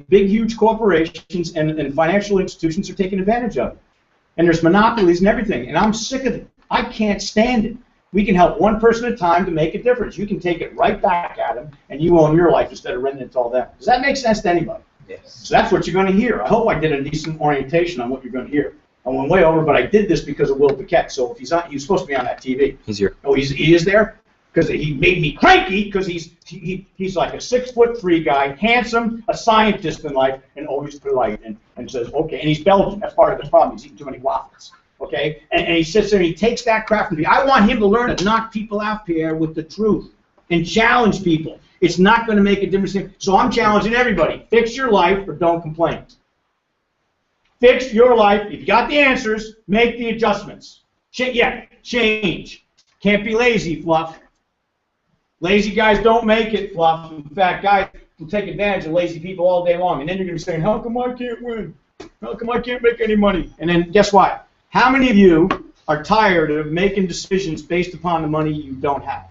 big, huge corporations and financial institutions are taking advantage of it. And there's monopolies and everything, and I'm sick of it. I can't stand it. We can help one person at a time to make a difference. You can take it right back at them, and you own your life instead of renting it to all them. Does that make sense to anybody? Yes. So that's what you're going to hear. I hope I did a decent orientation on what you're going to hear. I went way over, but I did this because of Will Paquette. So if he's on, he's supposed to be on that TV. He's here. Oh, he is there? Because he made me cranky because he's like a 6'3" guy, handsome, a scientist in life, and always polite and says, okay, and he's Belgian. That's part of the problem. He's eating too many waffles. Okay? And he sits there and he takes that crap from me. I want him to learn to knock people out, Pierre, with the truth and challenge people. It's not going to make a difference. So I'm challenging everybody. Fix your life or don't complain. Fix your life. If you got the answers, make the adjustments. Change. Can't be lazy, Fluff. Lazy guys don't make it, Fluff. In fact, guys will take advantage of lazy people all day long. And then you're going to be saying, how come I can't win? How come I can't make any money? And then guess what? How many of you are tired of making decisions based upon the money you don't have?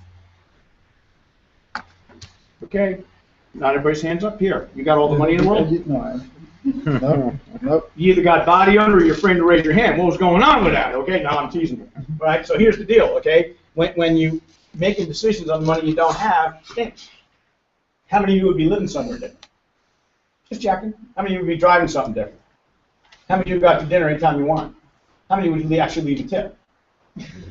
Okay? Not everybody's hands up here. You got all the money in the world? No. Nope. You either got body odor or you're afraid to raise your hand. What was going on with that? Okay? Now I'm teasing you. All right? So here's the deal, okay? When you making decisions on the money you don't have, think. How many of you would be living somewhere different? Just checking. How many of you would be driving something different? How many of you got to dinner anytime you want? How many would you actually leave a tip?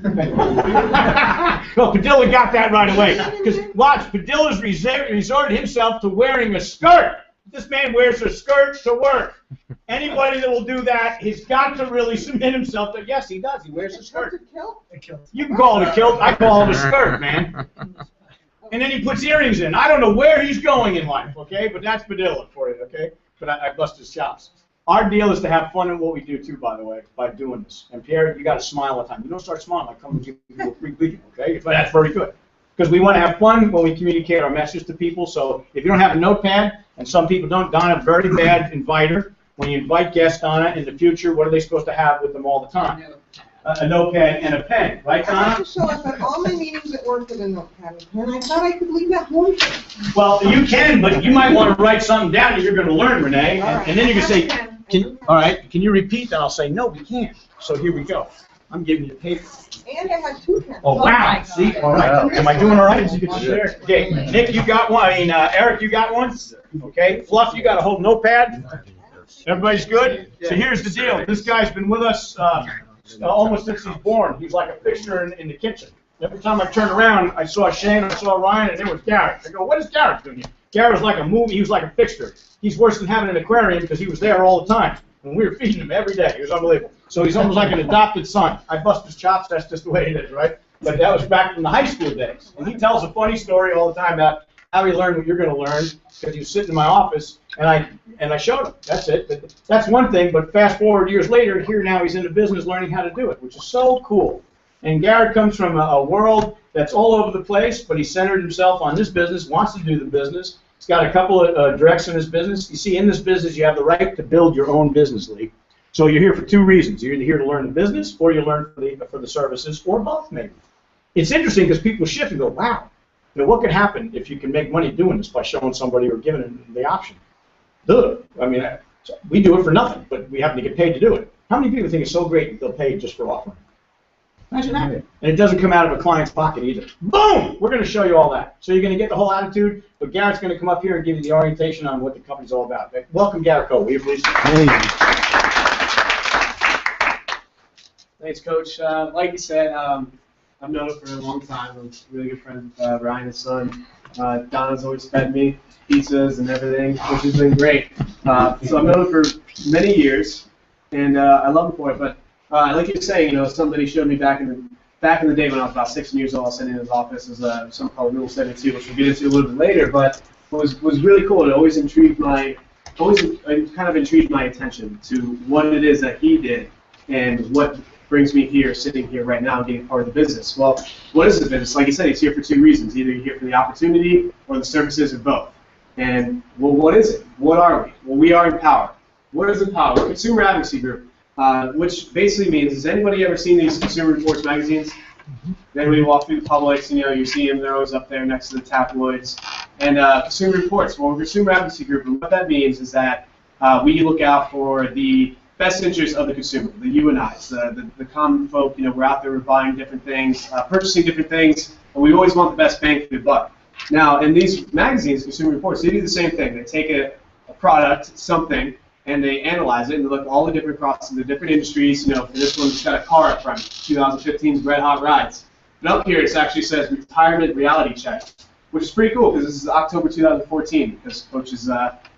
Well, Padilla got that right away. Because watch, Padilla's resorted himself to wearing a skirt. This man wears a skirt to work. Anybody that will do that, he's got to really submit himself to, yes, he does. He wears a skirt. You can call it a kilt. I call it a skirt, man. And then he puts earrings in. I don't know where he's going in life, okay? But that's Padilla for you, okay? But I bust his chops. Our deal is to have fun in what we do, too, by the way, by doing this. And, Pierre, you got to smile all the time. You don't start smiling, I come and give you a free greeting, okay? But that's very good. Because we want to have fun when we communicate our message to people. So if you don't have a notepad, and some people don't, Donna's a very bad inviter. When you invite guests, Donna, in the future, what are they supposed to have with them all the time? A notepad and a pen, right, Donna? I have to show up at all my meetings at work with a notepad and pen. I thought I could leave that home. Well, you can, but you might want to write something down that you're going to learn, Renee, and then you can say, all right, can you repeat that? I'll say, no, we can't. So here we go. I'm giving you paper. And I had 2 pens. Oh, wow. See? All right. Am I doing all right? Okay. Nick, you got one. I mean, Eric, you got one? Okay. Fluff, you got a whole notepad? Everybody's good? So here's the deal. This guy's been with us almost since he's born. He's like a fixture in the kitchen. Every time I turned around, I saw Shane, I saw Ryan, and there was Garrett. I go, what is Garrett doing here? Garrett was like a movie. He was like a fixture. He's worse than having an aquarium because he was there all the time. And we were feeding him every day. It was unbelievable. So he's almost like an adopted son. I bust his chops. That's just the way it is, right? But that was back in the high school days. And he tells a funny story all the time about how he learned what you're going to learn because he was sitting in my office, and I showed him. That's it. But that's one thing. But fast forward years later, here now he's in the business learning how to do it, which is so cool. And Garrett comes from a world that's all over the place, but he centered himself on this business, wants to do the business. He's got a couple of directs in his business. You see, in this business, you have the right to build your own business, Lee. So you're here for 2 reasons. You're either here to learn the business, or you learn for the services, or both, maybe. It's interesting because people shift and go, wow, you know, what could happen if you can make money doing this by showing somebody or giving them the option? Duh. I mean, we do it for nothing, but we happen to get paid to do it. How many people think it's so great that they'll pay just for offering? Imagine that. And it doesn't come out of a client's pocket either. Boom! We're going to show you all that. So you're going to get the whole attitude, but Garrett's going to come up here and give you the orientation on what the company's all about. Okay? Welcome, Garrett Coe. Will you please? Thanks, Coach. Like you said, I've known him for a long time. I'm really good friend with Ryan, his son. Donna's always fed me pizzas and everything, which has been great. So I've known him for many years, and I love him for it. But like you were saying, you know, somebody showed me back in the day when I was about 16 years old. I was sitting in his office as something called Rule 72, which we'll get into a little bit later. But what was really cool. It always kind of intrigued my attention to what it is that he did and what brings me here, sitting here right now, being part of the business. Well, what is the business? Like I said, he's here for 2 reasons. Either you're here for the opportunity or the services or both. And, well, what is it? What are we? Well, we are Empower. What is Empower? We're a consumer advocacy group, which basically means, has anybody ever seen these Consumer Reports magazines? Then when you walk through the Publix, you know, you see them, they're always up there next to the tabloids. and consumer reports. Well, we're a consumer advocacy group, and what that means is that we look out for the best interests of the consumer, the you and I's, the common folk. You know, we're out there, we're buying different things, purchasing different things, and we always want the best bang for the buck. Now, in these magazines, consumer reports, they do the same thing. They take a product, something, and they analyze it, and they look at all the different products in the different industries. You know, for this one, it's got a car up front, 2015's Red Hot Rides. And up here, it actually says retirement reality check, which is pretty cool because this is October 2014. Because Coach is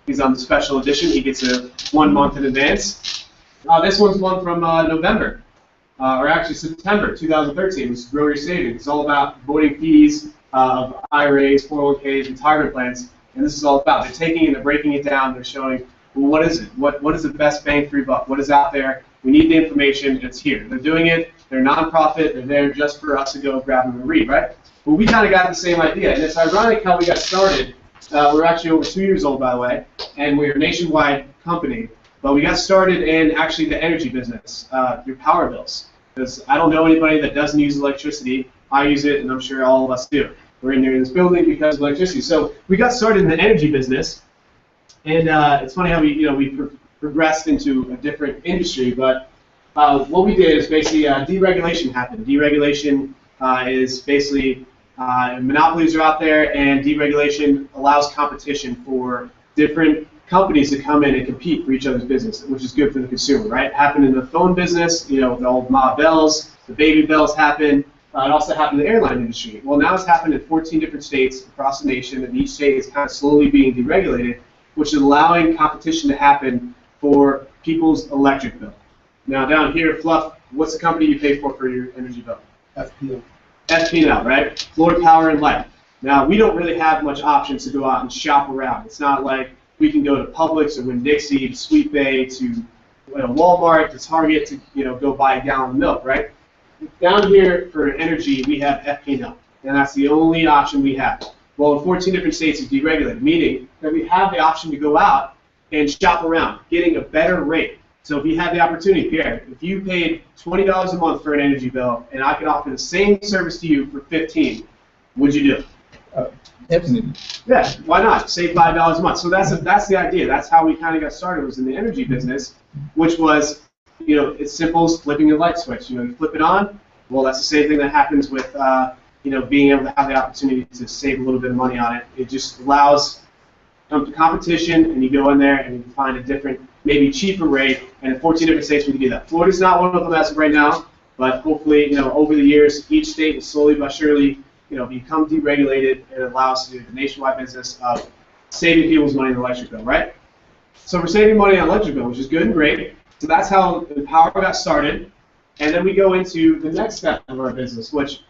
he's on the special edition. He gets a 1 month in advance. This one's one from November, or actually September 2013. This is Grow Your Savings. It's all about avoiding fees of IRAs, 401ks, retirement plans, and this is all about. They're taking it, they're breaking it down, they're showing, well, what is it? What is the best bang for your buck? What is out there? We need the information. It's here. They're doing it. They're nonprofit. They're there just for us to go grab them and read, right? Well, we kind of got the same idea, and it's ironic how we got started. We're actually over 2 years old, by the way, and we're a nationwide company. But we got started in actually the energy business, your power bills. Because I don't know anybody that doesn't use electricity. I use it, and I'm sure all of us do. We're in there in this building because of electricity. So we got started in the energy business, and it's funny how we progressed into a different industry. But what we did is basically deregulation happened. Deregulation is basically monopolies are out there, and deregulation allows competition for different companies to come in and compete for each other's business, which is good for the consumer, right? It happened in the phone business, you know, the old Ma Bells, the Baby Bells happened. It also happened in the airline industry. Well, now it's happened in 14 different states across the nation, and each state is kind of slowly being deregulated, which is allowing competition to happen for people's electric bill. Now, down here, Fluff, what's the company you pay for your energy bill? FPL. FPL, right? Florida Power and Light. Now, we don't really have much options to go out and shop around. It's not like we can go to Publix or Winn-Dixie, to Sweet Bay, to Walmart, to Target to go buy a gallon of milk, right? Down here for energy, we have FPL, and that's the only option we have. Well, in 14 different states, it's deregulated, meaning that we have the option to go out and shop around, getting a better rate. So if you had the opportunity, Pierre, if you paid $20 a month for an energy bill, and I could offer the same service to you for $15, would you do it? Definitely. Yeah, why not? Save $5 a month. So that's the idea. That's how we kind of got started, was in the energy business, which was, it's simple as flipping a light switch. You flip it on. Well, that's the same thing that happens with, being able to have the opportunity to save a little bit of money on it. It just allows competition, and you go in there and you find a different, maybe cheaper rate. And in 14 different states, we can do that. Florida's not one of them as of right now, but hopefully, over the years, each state will slowly but surely, become deregulated, and it allows us to do the nationwide business of saving people's money on the electric bill, right? So we're saving money on electric bill, which is good and great. So that's how the Power got started. And then we go into the next step of our business, which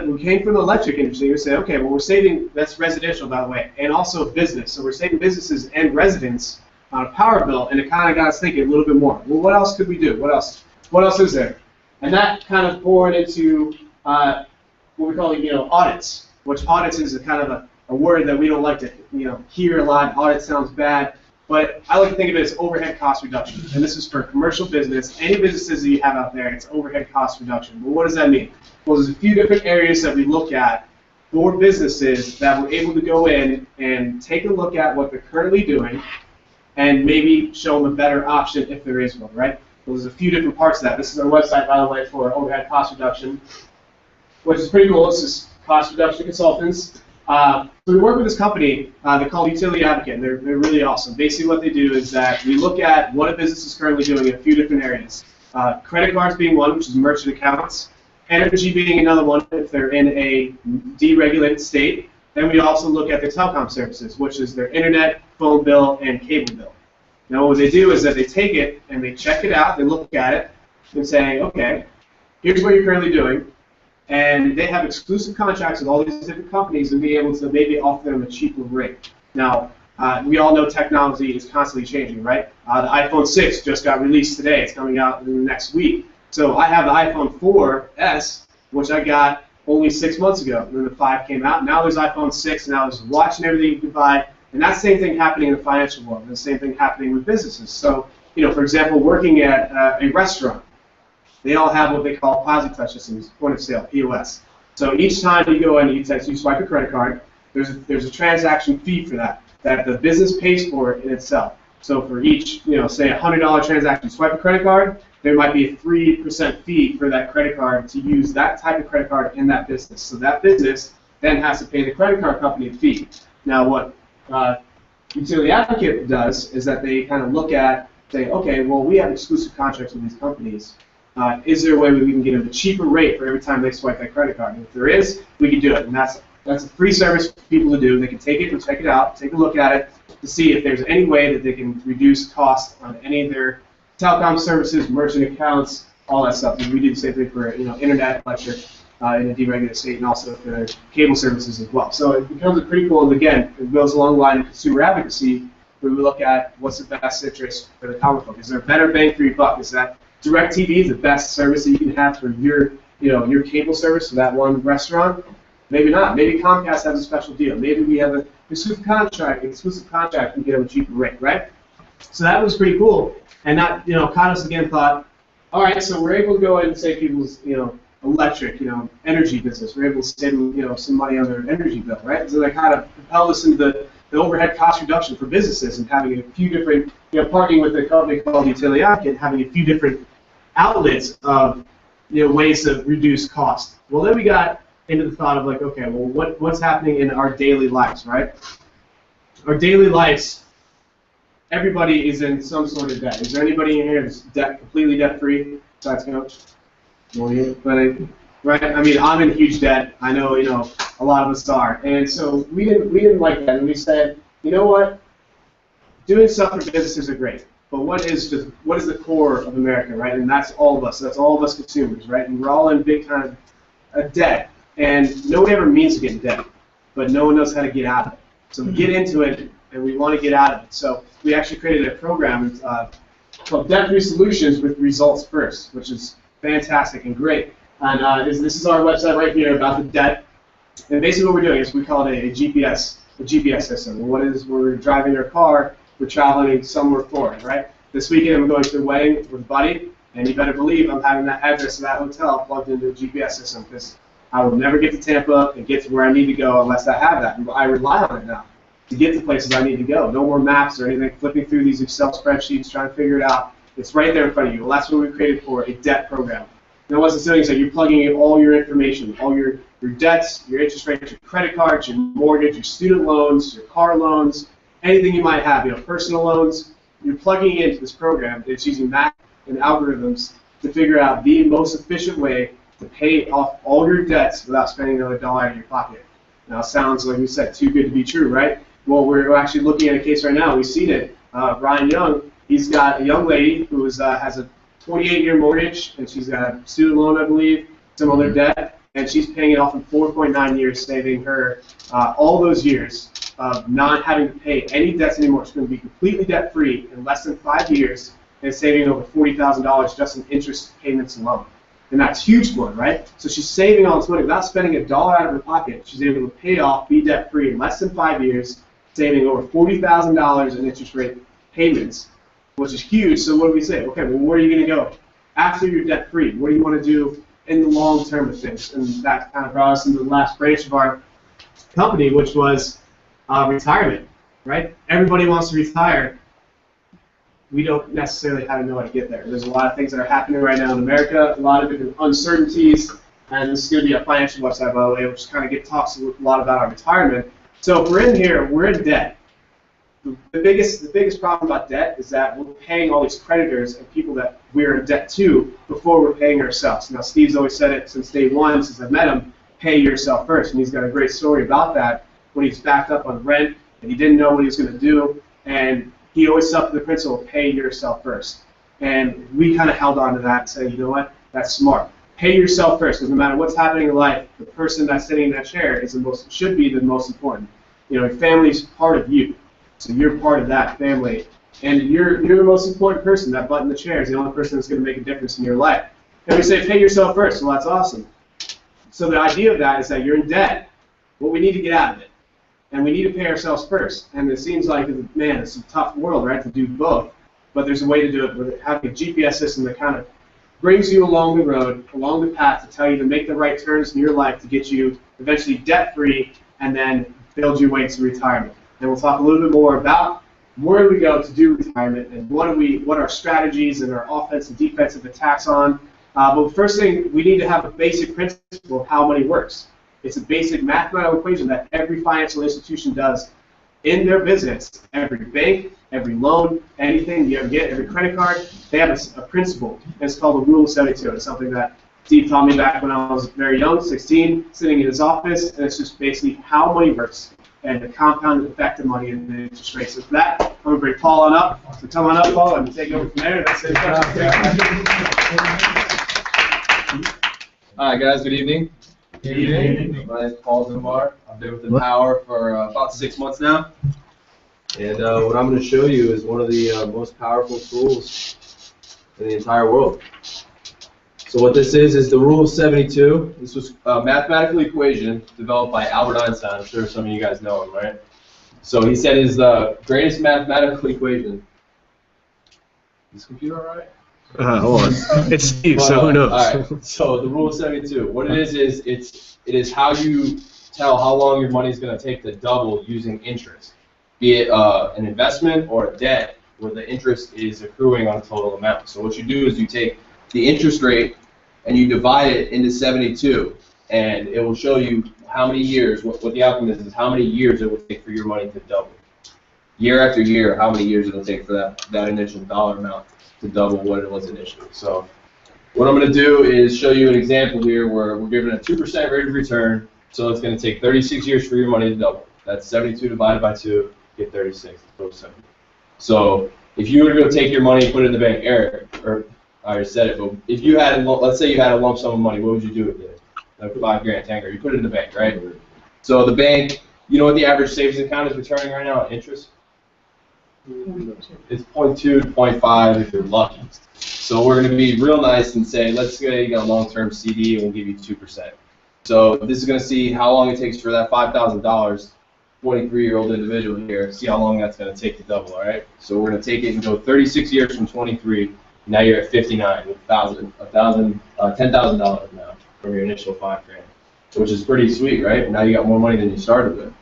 we came from the electric industry. We say, okay, well, we're saving, that's residential, by the way, and also business. So we're saving businesses and residents on a power bill, and it kind of got us thinking a little bit more. Well, what else could we do? What else? What else is there? And that kind of poured into what we call, audits, which audits is a kind of a word that we don't like to, hear a lot. Audit sounds bad, but I like to think of it as overhead cost reduction. And this is for commercial business. Any businesses that you have out there, it's overhead cost reduction. Well, what does that mean? Well, there's a few different areas that we look at for businesses that we're able to go in and take a look at what they're currently doing and maybe show them a better option if there is one, right? Well, there's a few different parts of that. This is our website, by the way, for overhead cost reduction, which is pretty cool. This is Cost Reduction Consultants. So we work with this company. They're called Utility Advocate. They're really awesome. Basically what they do is that we look at what a business is currently doing in a few different areas. Credit cards being one, which is merchant accounts. Energy being another one if they're in a deregulated state. Then we also look at their telecom services, which is their internet, phone bill, and cable bill. Now what they do is that they take it and they check it out, they look at it, and say, okay, here's what you're currently doing. And they have exclusive contracts with all these different companies and be able to maybe offer them a cheaper rate. Now, we all know technology is constantly changing, right? The iPhone 6 just got released today. It's coming out in the next week. So I have the iPhone 4S, which I got only 6 months ago. And then the 5 came out. Now there's iPhone 6, and now there's a watch and everything you can buy. And that's the same thing happening in the financial world, and the same thing happening with businesses. So, for example, working at a restaurant, they all have what they call POS touch systems, point of sale, POS. So each time you go in, you swipe a credit card, there's a transaction fee for that the business pays for it in itself. So for each, say $100 transaction, swipe a credit card, there might be a 3% fee for that credit card to use that type of credit card in that business. So that business then has to pay the credit card company a fee. Now what Utility Advocate does is that they kind of look at, say, okay, well, we have exclusive contracts with these companies. Is there a way we can get them a cheaper rate for every time they swipe that credit card? And if there is, we can do it. And that's a free service for people to do. They can take it and check it out, take a look at it to see if there's any way that they can reduce costs on any of their telecom services, merchant accounts, all that stuff. And we do the same thing for internet, electric, in a deregulated state, and also for cable services as well. So it becomes pretty cool. And again, it goes along the line of consumer advocacy, where we look at what's the best interest for the common folk. Is there a better bang for your buck? Is that DirecTV is the best service that you can have for your cable service for that one restaurant? Maybe not. Maybe Comcast has a special deal. Maybe we have an exclusive contract and get them a cheaper rate, right? So that was pretty cool. And that, Kados again thought, all right, so we're able to go in and save people's, electric, energy business. We're able to save them, some money on their energy bill, right? So that kind of propelled us into the overhead cost reduction for businesses and having a few different, partnering with a company called Utility Advocate, having a few different outlets of, ways to reduce cost. Well, then we got into the thought of like, okay, well, what's happening in our daily lives, right? Our daily lives, everybody is in some sort of debt. Is there anybody in here that's completely debt-free besides Coach? Right? I mean, I'm in huge debt. I know, a lot of us are. And so we didn't like that, and we said, you know what? Doing stuff for businesses are great, but what is the core of America, right? And that's all of us. That's all of us consumers, right? And we're all in big time of debt. And no one ever means to get in debt, but no one knows how to get out of it. So we get into it, and we want to get out of it. So we actually created a program called Debt-Free Solutions with Results First, which is fantastic and great. And this is our website right here about the debt. And basically what we're doing is we call it a GPS system. And what it is, we're driving our car, we're traveling somewhere foreign, right? This weekend I'm going to a wedding with a buddy, and you better believe I'm having that address of that hotel plugged into the GPS system, because I will never get to Tampa and get to where I need to go unless I have that. And I rely on it now to get to places I need to go. No more maps or anything, flipping through these Excel spreadsheets, trying to figure it out. It's right there in front of you. Well, that's what we created for a debt program. And what it's doing is that you're plugging in all your information, all your debts, your interest rates, your credit cards, your mortgage, your student loans, your car loans, anything you might have, personal loans. You're plugging into this program. It's using math and algorithms to figure out the most efficient way to pay off all your debts without spending another dollar out of your pocket. Now, it sounds, like we said, too good to be true, right? Well, we're actually looking at a case right now. We've seen it. Ryan Young, he's got a young lady who has a 28-year mortgage, and she's got a student loan, I believe, some other debt, and she's paying it off in 4.9 years, saving her all those years of not having to pay any debts anymore. She's going to be completely debt-free in less than 5 years, and saving over $40,000 just in interest payments alone. And that's huge for her, right? So she's saving all this money without spending a dollar out of her pocket. She's able to pay off, be debt-free in less than 5 years, saving over $40,000 in interest rate payments, which is huge. So what do we say? Okay, well, where are you going to go after you're debt-free? What do you want to do in the long term of things? And that kind of brought us into the last branch of our company, which was retirement, right? Everybody wants to retire. We don't necessarily have to know how to get there. There's a lot of things that are happening right now in America, a lot of different uncertainties, and this is going to be a financial website, by the way, which kind of talks a lot about our retirement. So if we're in here, we're in debt. The biggest problem about debt is that we're paying all these creditors and people that we're in debt to before we're paying ourselves. Now, Steve's always said it since day one, since I met him, pay yourself first. And he's got a great story about that when he's backed up on rent and he didn't know what he was going to do. And he always stuck to the principle of pay yourself first. And we kind of held on to that and said, you know what, that's smart. Pay yourself first, because no matter what's happening in life, the person that's sitting in that chair is should be the most important. Your family's part of you. So you're part of that family, and you're the most important person. That butt in the chair is the only person that's going to make a difference in your life. And we say, pay yourself first. Well, that's awesome. So the idea of that is that you're in debt. Well, we need to get out of it, and we need to pay ourselves first. And it seems like, man, it's a tough world, right, to do both. But there's a way to do it with having a GPS system that kind of brings you along the road, along the path to tell you to make the right turns in your life to get you eventually debt-free, and then build your way to retirement. And we'll talk a little bit more about where do we go to do retirement and what our strategies and our offensive and defensive attacks on. But the first thing, we need to have a basic principle of how money works. It's a basic mathematical equation that every financial institution does in their business. Every bank, every loan, anything you ever get, every credit card, they have a principle. And it's called the Rule of 72. It's something that Steve taught me back when I was very young, 16, sitting in his office, and it's just basically how money works and the compounded effect of money and the interest rates. So for that, I'm going to bring Paul on up. So come on up, Paul, and take over from there. That's it. Hi guys, good evening. Good evening. My name is Paul Zumar. I've been with Empower for about 6 months now. And what I'm going to show you is one of the most powerful tools in the entire world. So what this is the Rule of 72. This was a mathematical equation developed by Albert Einstein. I'm sure some of you guys know him, right? So he said is the greatest mathematical equation. Is this computer all right? Hold on. It's Steve, so who knows? All right. So the Rule of 72. What it is how you tell how long your money is going to take to double using interest, be it an investment or a debt where the interest is accruing on a total amount. So what you do is you take the interest rate and you divide it into 72, and it will show you how many years. What the outcome is how many years it will take for your money to double. Year after year, how many years it will take for that initial dollar amount to double what it was initially. So what I'm going to do is show you an example here where we're given a 2% rate of return, so it's going to take 36 years for your money to double. That's 72 divided by 2, get 36. It's so simple. So if you were to go take your money and put it in the bank, Eric, or I already said it, but if you had, let's say you had a lump sum of money, what would you do with it? Like $5 grand, 10 grand, you put it in the bank, right? So the bank, you know what the average savings account is returning right now on interest? It's 0.2 to 0.5 if you're lucky. So we're going to be real nice and say, let's say you got a long-term CD and we'll give you 2%. So this is going to see how long it takes for that $5,000, 23-year-old individual here, see how long that's going to take to double, all right? So we're going to take it and go 36 years from 23. Now you're at 59 with $10,000 now from your initial $5 grand, which is pretty sweet, right? Now you got more money than you started with.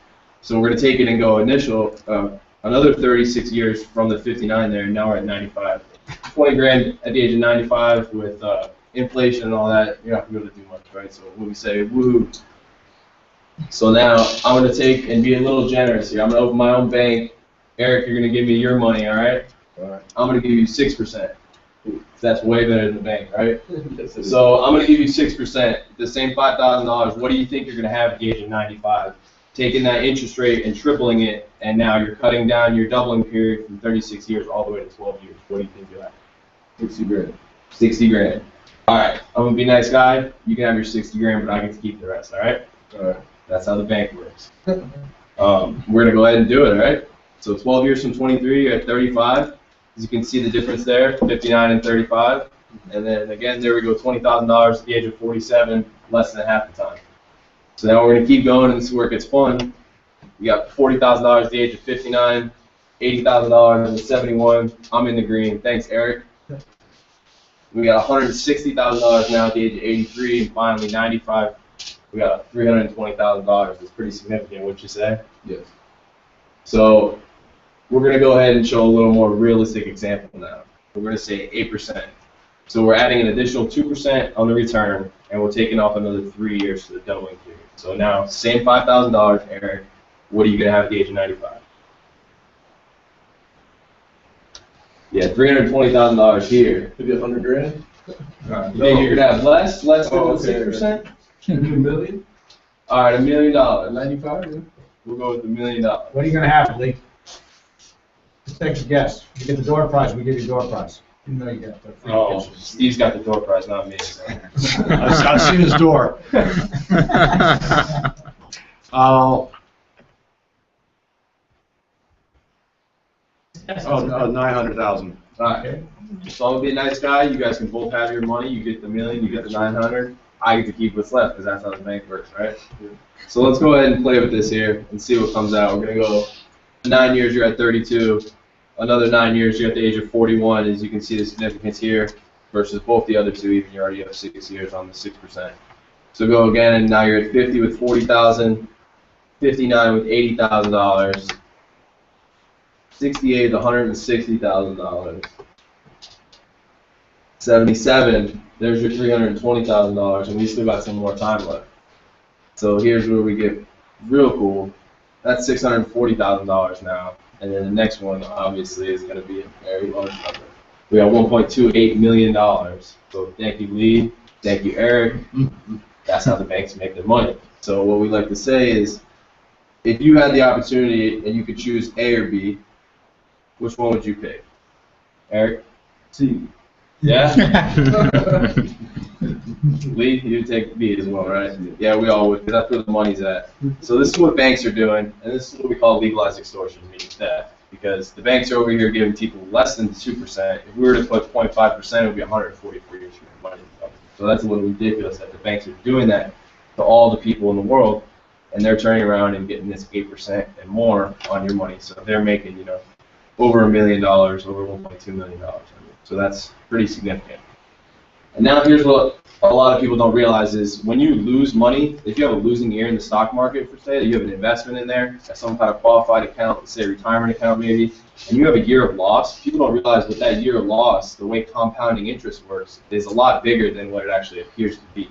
So we're going to take it and go another 36 years from the 59 there, and now we're at 95. 20 grand at the age of 95 with inflation and all that, you're not going to be able to do much, right? So when we say, woohoo. So now I'm going to take and be a little generous here. I'm going to open my own bank. Eric, you're going to give me your money, all right? All right. I'm going to give you 6%. That's way better than the bank, right? So I'm going to give you 6%, the same $5,000. What do you think you're going to have at the age of 95? Taking that interest rate and tripling it, and now you're cutting down your doubling period from 36 years all the way to 12 years. What do you think you'll have? 60 grand. 60 grand. All right, I'm going to be a nice guy. You can have your 60 grand, but I get to keep the rest, all right? All right. That's how the bank works. We're going to go ahead and do it, all right? So 12 years from 23, you're at 35. As you can see the difference there, 59 and 35. And then again, there we go, $20,000 at the age of 47, less than half the time. So now we're going to keep going, and this is where it gets fun. We got $40,000 at the age of 59, $80,000 at 71. I'm in the green. Thanks, Eric. We got $160,000 now at the age of 83, and finally 95. We got $320,000. It's pretty significant, wouldn't you say? Yes. So we're going to go ahead and show a little more realistic example now. We're going to say 8%. So we're adding an additional 2% on the return, and we're taking off another 3 years for the doubling period. So now, same $5,000, Eric, what are you going to have at the age of 95? Yeah, $320,000 here. Maybe 100 grand? You think you're going to have less than 6%? $1 million? All right, $1 million. 95? Yeah. We'll go with $1 million. What are you going to have, Lee? Just take a guess. You get the door prize, we give you door prize. You know you got the free Oh, kitchen. Steve's got the door prize, not me. So. I've seen his door. $900,000. All right. So I'm gonna be a nice guy. You guys can both have your money. You get the $1 million, you get the 900. I get to keep what's left because that's how the bank works, right? So let's go ahead and play with this here and see what comes out. We're gonna go 9 years. You're at 32. Another 9 years. You're at the age of 41. As you can see the significance here versus both the other two. Even you already have 6 years on the 6%. So go again, and now you're at 50 with 40,000. 59 with $80,000, 68 with $160,000, 77, there's your $320,000, and we still got some more time left. So here's where we get real cool. That's $640,000 now, and then the next one obviously is going to be a very large number. We got $1.28 million. So thank you, Lee. Thank you, Eric. That's how the banks make their money. So what we like to say is, if you had the opportunity and you could choose A or B, which one would you pick? Eric? C. Yeah? Lee, you take B as well, right? Yeah, we all would, because that's where the money's at. So this is what banks are doing, and this is what we call legalized extortion, meaning theft. Because the banks are over here giving people less than 2%. If we were to put 0.5%, it would be 144 years for your money. So that's a little ridiculous that the banks are doing that to all the people in the world, and they're turning around and getting this 8% and more on your money. So they're making, you know, over $1 million, over $1.2 million. So that's pretty significant. And now here's what a lot of people don't realize is when you lose money, if you have a losing year in the stock market, for say, you have an investment in there, some kind of qualified account, let's say a retirement account maybe, and you have a year of loss, people don't realize that that year of loss, the way compounding interest works, is a lot bigger than what it actually appears to be.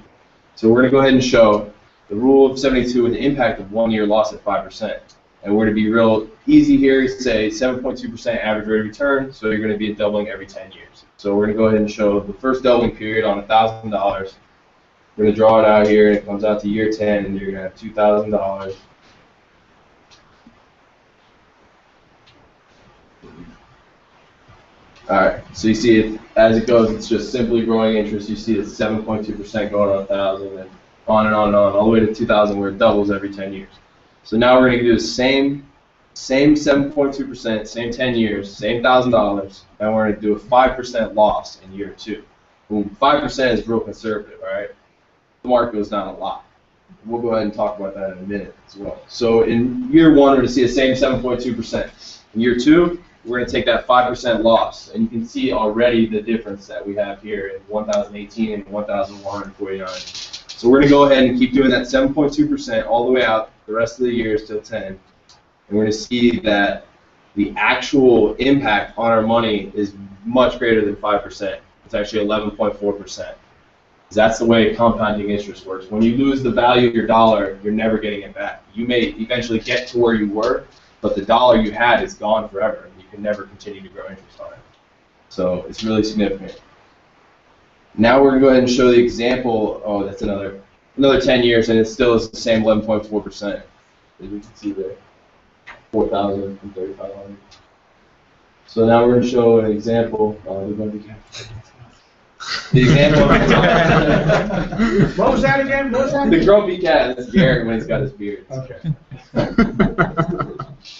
So we're going to go ahead and show the rule of 72 and the impact of 1 year loss at 5%. And we're going to be real easy here, say 7.2% average rate of return, so you're going to be doubling every 10 years. So we're going to go ahead and show the first doubling period on $1,000. We're going to draw it out here, and it comes out to year 10, and you're going to have $2,000. Alright, so you see it, as it goes, it's just simply growing interest. You see it's 7.2% going on 1,000, and on and on and on, all the way to 2,000, where it doubles every 10 years. So now we're going to do the same 7.2%, same 10 years, same $1,000, and we're going to do a 5% loss in year 2. Boom, 5% is real conservative, all right? The market goes down a lot. We'll go ahead and talk about that in a minute as well. So in year 1, we're going to see the same 7.2%. In year 2, we're going to take that 5% loss, and you can see already the difference that we have here in 1,018 and 1,149. So we're going to go ahead and keep doing that 7.2% all the way out the rest of the years till 10. And we're going to see that the actual impact on our money is much greater than 5%. It's actually 11.4%. That's the way compounding interest works. When you lose the value of your dollar, you're never getting it back. You may eventually get to where you were, but the dollar you had is gone forever, and you can never continue to grow interest on it. So it's really significant. Now we're going to go ahead and show the example. Oh, that's another 10 years, and it still is the same 11.4%. As you can see there, 4,000 and 3,500. So now we're going to show an example. The example. What was that again? What was that? The grumpy cat. That's Garrett when he's got his beard. Okay.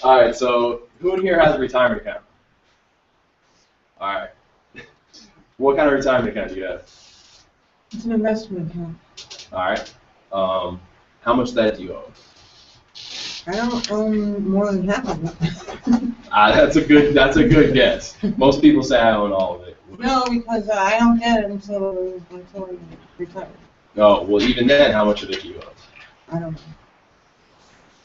All right. So who in here has a retirement account? All right. What kind of retirement account do you have? It's an investment account. All right. How much debt do you owe? I don't own more than half of it. That's a good guess. Most people say I own all of it. No, because I don't get it until I retire. Oh, well, even then, how much of it do you owe? I don't know.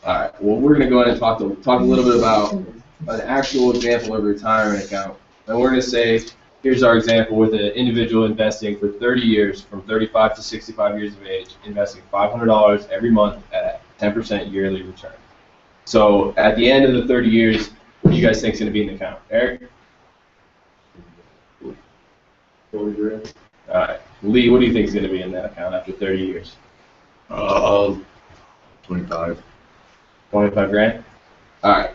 All right. Well, we're going to go ahead and talk a little bit about an actual example of a retirement account. And we're going to say, here's our example with an individual investing for 30 years, from 35 to 65 years of age, investing $500 every month at 10% yearly return. So at the end of the 30 years, what do you guys think is going to be in the account? Eric? 40 grand. All right. Lee, what do you think is going to be in that account after 30 years? 25. 25 grand? All right.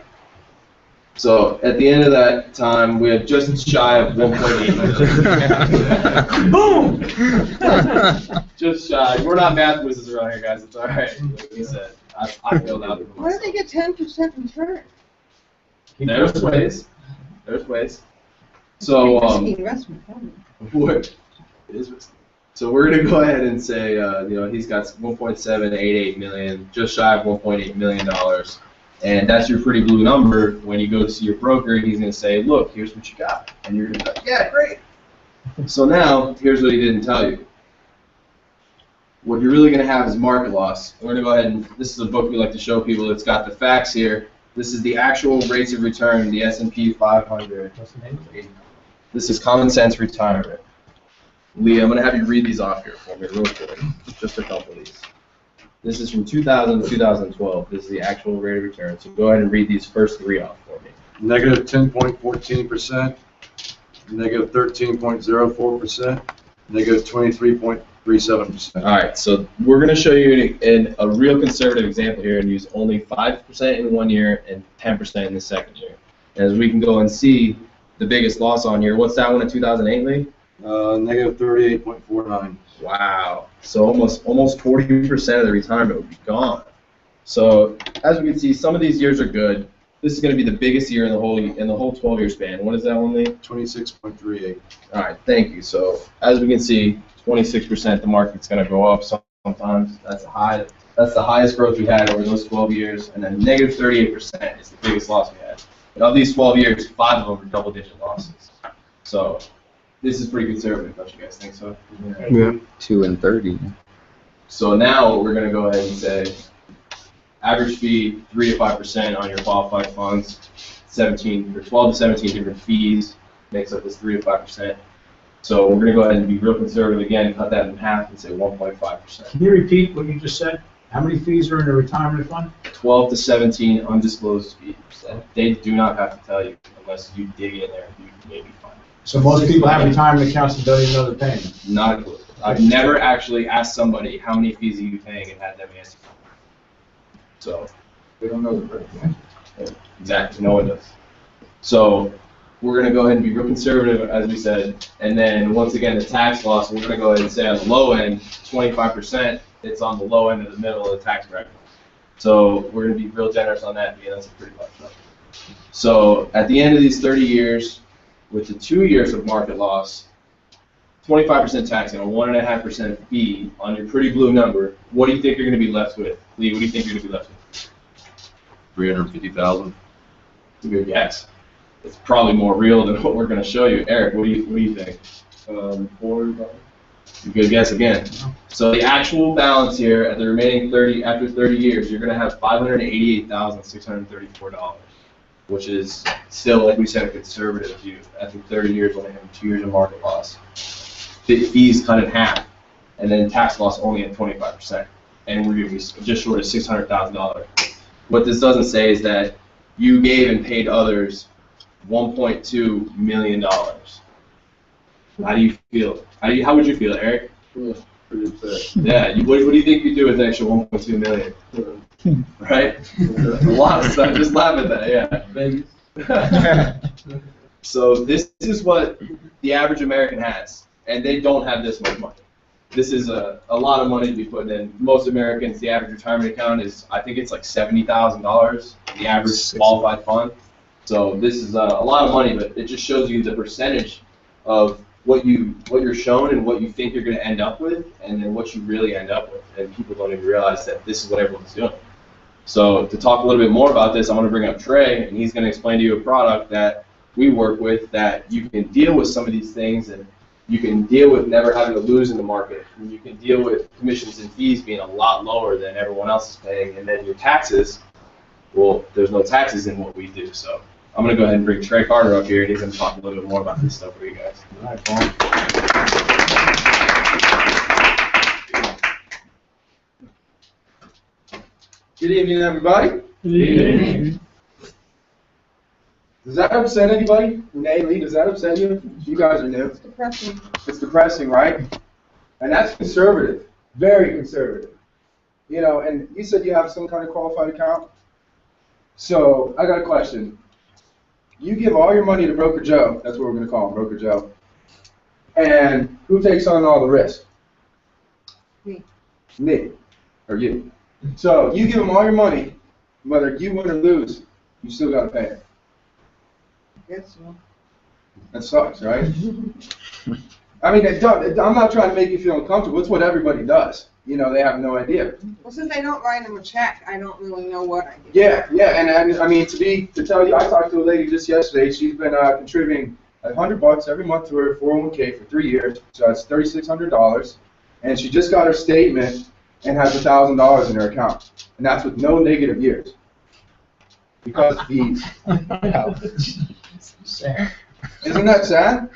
So at the end of that time, we have just shy of 1.8 million. Boom! Just shy. We're not math wizards around here, guys. It's all right. Like he said, I filled out. Why do they get 10% return? There's ways. There's ways. So Risky investment, probably. what? It is risky. So we're gonna go ahead and say, he's got 1.788 million, just shy of 1.8 million dollars. And that's your pretty blue number. When you go to see your broker, he's going to say, look, here's what you got. And you're going to be like, yeah, great. So now, here's what he didn't tell you. what you're really going to have is market loss. We're going to go ahead and, this is a book we like to show people. It's got the facts here. This is the actual rates of return, the S&P 500. This is Common Sense Retirement. Leah, I'm going to have you read these off here for me real quick. Just a couple of these. This is from 2000 to 2012. This is the actual rate of return. So go ahead and read these first three off for me. Negative 10.14%, negative 13.04%, negative 23.37%. All right, so we're going to show you a real conservative example here and use only 5% in 1 year and 10% in the second year. As we can go and see the biggest loss on here. What's that one in 2008, Lee? Negative 38.49. Wow. So almost 40% of the retirement would be gone. So as we can see, some of these years are good. This is going to be the biggest year in the whole 12-year span. What is that one, Lee? 26.38. All right, thank you. So as we can see, 26% the market's going to go up sometimes. That's the highest growth we had over those 12 years, and then negative 38% is the biggest loss we had. And of these 12 years, 5 of them were double-digit losses. So this is pretty conservative, don't you guys think so? Yeah. 2 and 30. So now we're going to go ahead and say average fee 3 to 5% on your qualified funds, 12 to 17 different fees makes up this 3 to 5%. So we're going to go ahead and be real conservative again, cut that in half and say 1.5%. Can you repeat what you just said? How many fees are in a retirement fund? 12 to 17 undisclosed fees that they do not have to tell you unless you dig in there and you maybe find it. So most people have retirement accounts and don't even know they're paying them. Not a clue. I've never actually asked somebody how many fees are you paying and had them answer. So They don't know the price. exactly, no one does. So we're going to go ahead and be real conservative, as we said, and then once again the tax loss, we're going to go ahead and say on the low end, 25%, it's on the low end of the middle of the tax bracket. So we're going to be real generous on that because that's a pretty large number. So at the end of these 30 years, with the 2 years of market loss, 25% tax and a 1.5% fee on your pretty blue number, what do you think you're going to be left with? Lee, what do you think you're going to be left with? 350,000. Good guess. It's probably more real than what we're going to show you. Eric, what do you think? 400. Good guess again. So the actual balance here at the remaining after 30 years, you're going to have $588,634, which is still, like we said, a conservative view. After 30 years, only having 2 years of market loss. The fees cut in half, and then tax loss only at 25%, and we're going to be just short of $600,000. What this doesn't say is that you gave and paid others $1.2 million. How do you feel? How would you feel, Eric? Pretty upset. Yeah. What do you think you do with an extra $1.2 million? Right? A lot of stuff. Just laugh at that. Yeah. Vegas. So this is what the average American has, and they don't have this much money. This is a lot of money to be put in. Most Americans, the average retirement account is, I think it's like $70,000, the average qualified fund. So this is a lot of money, but it just shows you the percentage of what you're shown and what you think you're going to end up with, and then what you really end up with. And people don't even realize that this is what everyone's doing. So to talk a little bit more about this, I'm going to bring up Trey, and he's going to explain to you a product that we work with that you can deal with some of these things, and you can deal with never having to lose in the market. And you can deal with commissions and fees being a lot lower than everyone else is paying, and then your taxes, well, there's no taxes in what we do. So I'm going to go ahead and bring Trey Carter up here, and he's going to talk a little bit more about this stuff for you guys. All right, Paul. Good evening, everybody. Good evening. Does that upset anybody? Renee, Lee, does that upset you? You guys are new. It's depressing. It's depressing, right? And that's conservative, very conservative. You know, and you said you have some kind of qualified account. So I got a question. You give all your money to Broker Joe. That's what we're going to call him, Broker Joe. And who takes on all the risk? Me. Me. Or you. So you give him all your money, whether you win or lose, you still got to pay it. Guess so. That sucks, right? I mean, I'm not trying to make you feel uncomfortable. It's what everybody does. You know, they have no idea. Well, since I don't write him a check, I don't really know what I do. Yeah, and I mean, to tell you, I talked to a lady just yesterday. She's been contributing $100 every month to her 401k for 3 years, so that's $3,600. and she just got her statement and has $1,000 in her account, and that's with no negative years. Because of fees. Isn't that sad?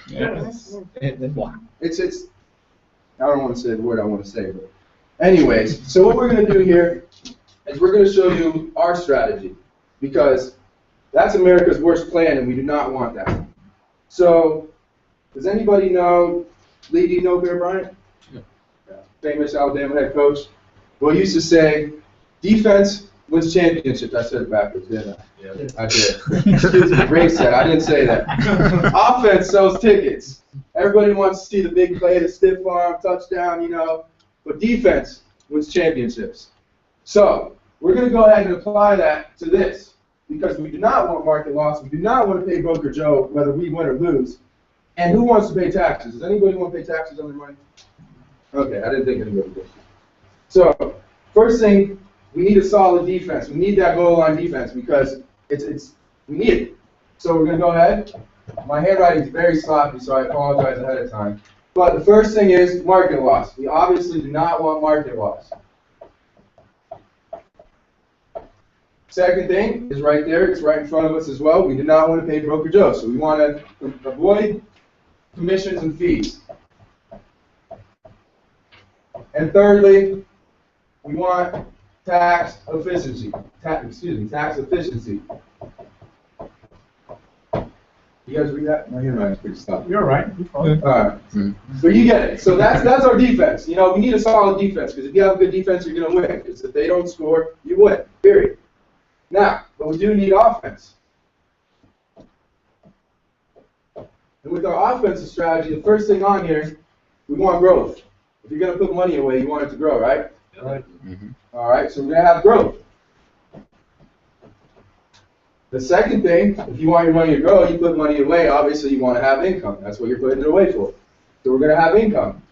It's I don't want to say the word I want to say, but anyways, so what we're going to do here is we're going to show you our strategy, because that's America's worst plan, and we do not want that. So, does anybody know, Lee, do you know Bear Bryant? Yeah. Famous Alabama head coach. Well, he used to say, defense wins championships. I said it backwards, didn't I? Yeah. I did. Excuse me, Ray said, I didn't say that. Offense sells tickets. Everybody wants to see the big play, the stiff arm, touchdown, you know. But defense wins championships. So, we're going to go ahead and apply that to this, because we do not want market loss. We do not want to pay Broker Joe whether we win or lose. And who wants to pay taxes? Does anybody want to pay taxes on their money? Okay, I didn't think anybody did. So, first thing, we need a solid defense. We need that goal line defense, because we need it. So we're going to go ahead. My handwriting is very sloppy, so I apologize ahead of time. But the first thing is market loss. We obviously do not want market loss. Second thing is right there. It's right in front of us as well. We do not want to pay Broker Joe, so we want to avoid commissions and fees. And thirdly, we want tax efficiency. Tax efficiency. You guys read that? My handwriting's pretty sloppy. You're all right. All right. So you get it. So that's our defense. You know, we need a solid defense, because if you have a good defense, you're going to win. Because if they don't score, you win. Period. Now, but we do need offense. And with our offensive strategy, the first thing on here, we want growth. If you're going to put money away, you want it to grow, right? Right. Mm-hmm. All right, so we're going to have growth. The second thing, if you want your money to grow, you put money away. Obviously, you want to have income. That's what you're putting it away for. So we're going to have income.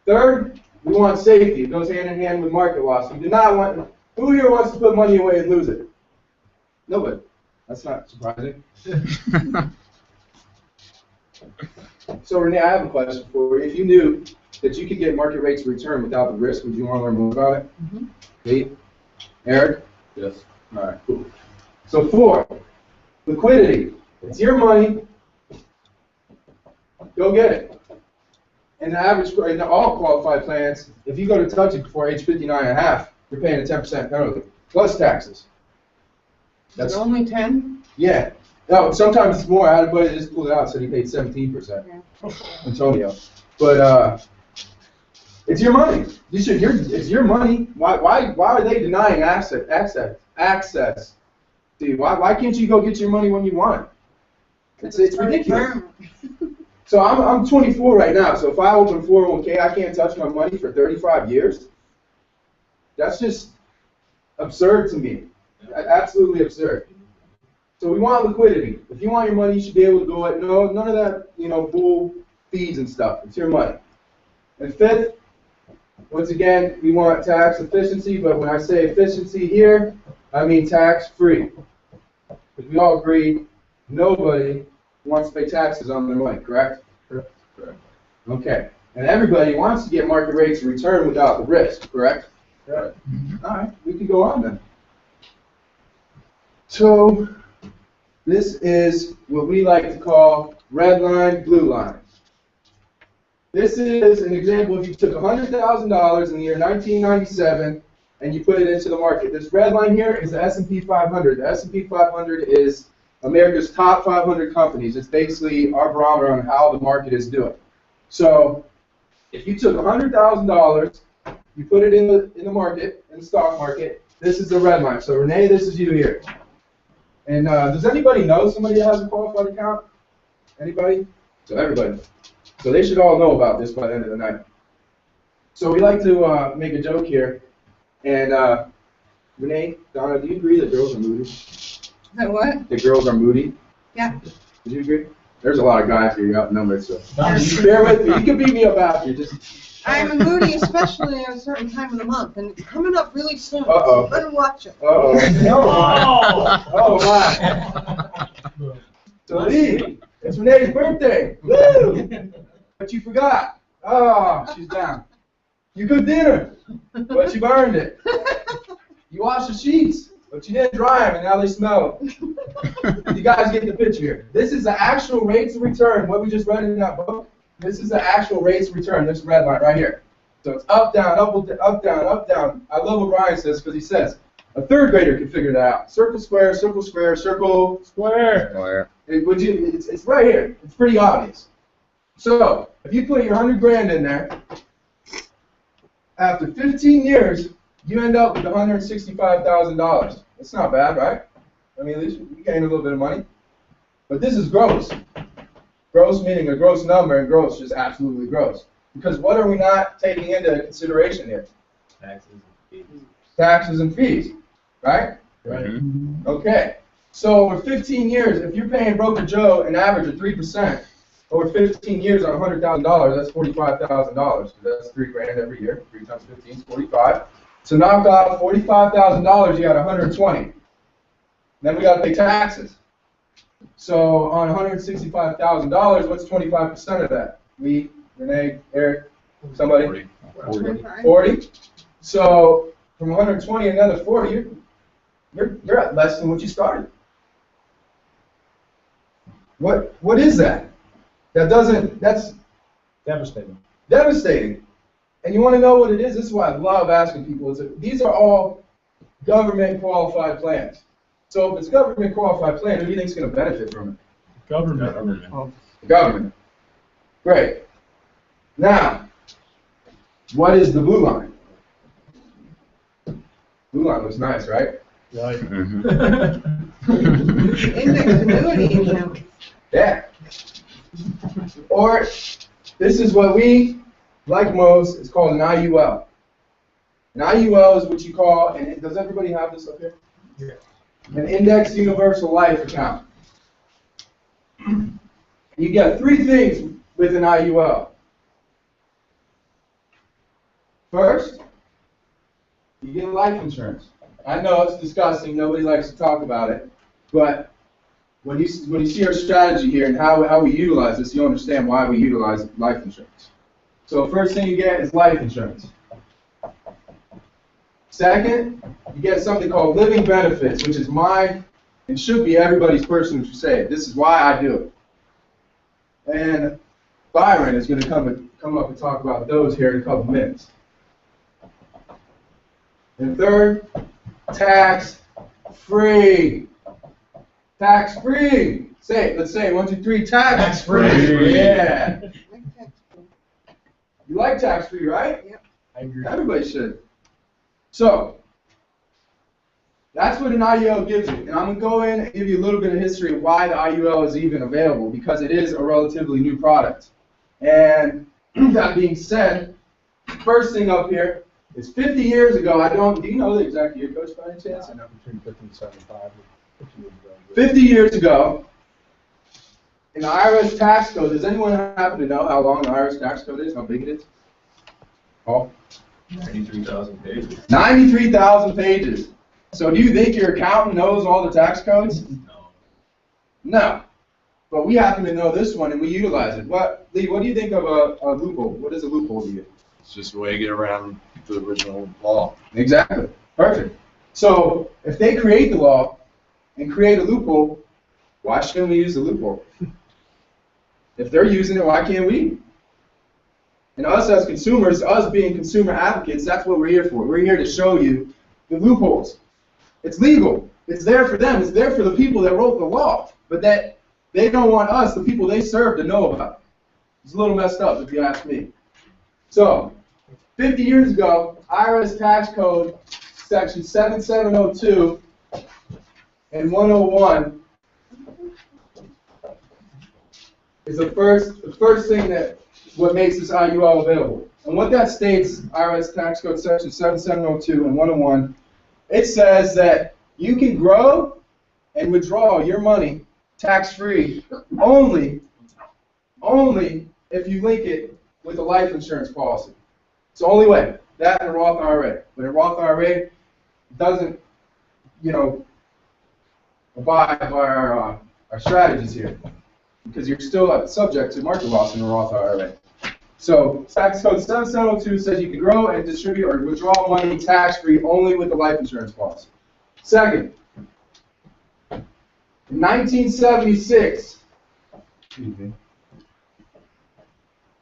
Third, we want safety. It goes hand in hand with market loss. We do not want. Who here wants to put money away and lose it? Nobody. That's not surprising. So Renee, I have a question for you. If you knew that you could get market rates of return without the risk, would you want to learn more about it? Mm-hmm. Kate? Eric? Yes. All right, cool. So 4, liquidity. It's your money. Go get it. And the average, in all qualified plans, if you go to touch it before age 59.5, you're paying a 10% penalty, plus taxes. That's only 10? Yeah. No, sometimes it's more. I had a buddy that just pulled it out, said he paid 17%. Yeah. Antonio. But it's your money. It's your money. Why are they denying access to you? Why can't you go get your money when you want it? It's ridiculous. So I'm 24 right now. So if I open 401k, I can't touch my money for 35 years. That's just absurd to me. Absolutely absurd. So we want liquidity. If you want your money, you should be able to go at none of that, bull fees and stuff. It's your money. And 5th, once again, we want tax efficiency, but when I say efficiency here, I mean tax-free. Because we all agree, nobody wants to pay taxes on their money, correct? Correct. Okay. And everybody wants to get market rates of return without the risk, correct? Correct. All right, we can go on then. So this is what we like to call red line, blue line. This is an example if you took $100,000 in the year 1997 and you put it into the market. This red line here is the S&P 500. The S&P 500 is America's top 500 companies. It's basically our barometer on how the market is doing. So if you took $100,000, you put it in the market, in the stock market, this is the red line. So Renee, this is you here. And does anybody know somebody that has a qualified account? Anybody? So everybody. So they should all know about this by the end of the night. So we like to make a joke here. And Renee, Donna, do you agree that girls are moody? That what? That girls are moody? Yeah. Do you agree? There's a lot of guys here, you're outnumbered, so bear with me. You can beat me up after. I'm moody, especially at a certain time of the month, and it's coming up really soon. Uh-oh. So better watch it. Uh-oh. Oh! Oh, my. So Lee, it's Renee's birthday. Woo! but you forgot. Oh, she's down. You cooked dinner, but you burned it. You washed the sheets, but you didn't dry them, and now they smell. You guys get the picture here. This is the actual rates of return, what we just read in that book. This is the actual rates of return, this red line right here. So it's up, down, up, down, up, down. I love what Brian says, because he says, a third grader can figure that out. Circle, square, circle, square, circle, square. Square. It's right here. It's pretty obvious. So, if you put your 100 grand in there, after 15 years, you end up with $165,000. That's not bad, right? I mean, at least you gain a little bit of money. But this is gross. Gross meaning a gross number, and gross just absolutely gross. Because what are we not taking into consideration here? Taxes and fees. Taxes and fees, right? Right. Okay. So over 15 years, if you're paying Broker Joe an average of 3%, over 15 years on $100,000, that's $45,000. That's $3 grand every year. 3 times 15 is 45. So knock off $45,000, you got 120. Then we got to pay taxes. So on $165,000, what's 25% of that? Me, Renee, Eric, somebody? 40. So from 120, another 40, you're at less than what you started. What is that? That's Devastating. devastating. And you want to know what it is? This is why I love asking people. Is that these are all government qualified plans. So if it's a government qualified plan, who do you think is going to benefit from it? Government. The government. Great. Now, what is the blue line? Blue line looks nice, right? Right. Index annuity account. Yeah. Or this is what we like most. It's called an IUL. An IUL is what you call, and does everybody have this up here? Yeah. An Index Universal Life account. You get 3 things with an IUL. First, you get life insurance. I know it's disgusting. Nobody likes to talk about it, but when you see our strategy here and how we utilize this, you understand why we utilize life insurance. So first thing you get is life insurance. Second, you get something called living benefits, which is mine and should be everybody's personal crusade. This is why I do it. And Byron is going to come up and talk about those here in a couple minutes. And third, tax-free. Tax-free. Say it. Let's say it. 1, 2, 3. Tax-free. Yeah. You like tax-free, right? Yep. I agree. Everybody should. So, that's what an IUL gives you. And I'm going to go in and give you a little bit of history of why the IUL is even available, because it is a relatively new product. And that being said, first thing up here is 50 years ago, do you know the exact year, Coach, by any chance? I know between 50 and 75. 50 years ago, in the IRS tax code, does anyone happen to know how long the IRS tax code is, how big it is? Oh. 93,000 pages. 93,000 pages. So do you think your accountant knows all the tax codes? No. No. But we happen to know this one, and we utilize it. Lee, what do you think of a loophole? What is a loophole to you? It's just a way to get around the original law. Exactly. Perfect. So if they create the law and create a loophole, why shouldn't we use the loophole? If they're using it, why can't we? And us as consumers, us being consumer advocates, that's what we're here for. We're here to show you the loopholes. It's legal. It's there for them. It's there for the people that wrote the law. But that they don't want us, the people they serve, to know about it. It's a little messed up, if you ask me. So, 50 years ago, IRS tax code, section 7702 and 101 is the first thing that what makes this IUL available. And what that states, IRS tax code section 7702 and 101, it says that you can grow and withdraw your money tax-free only if you link it with a life insurance policy. It's the only way. That and a Roth IRA. But a Roth IRA doesn't, abide by our strategies here, because you're still subject to market loss in a Roth IRA. So tax code 7702 says you can grow and distribute or withdraw money tax-free only with a life insurance policy. Second, in 1976,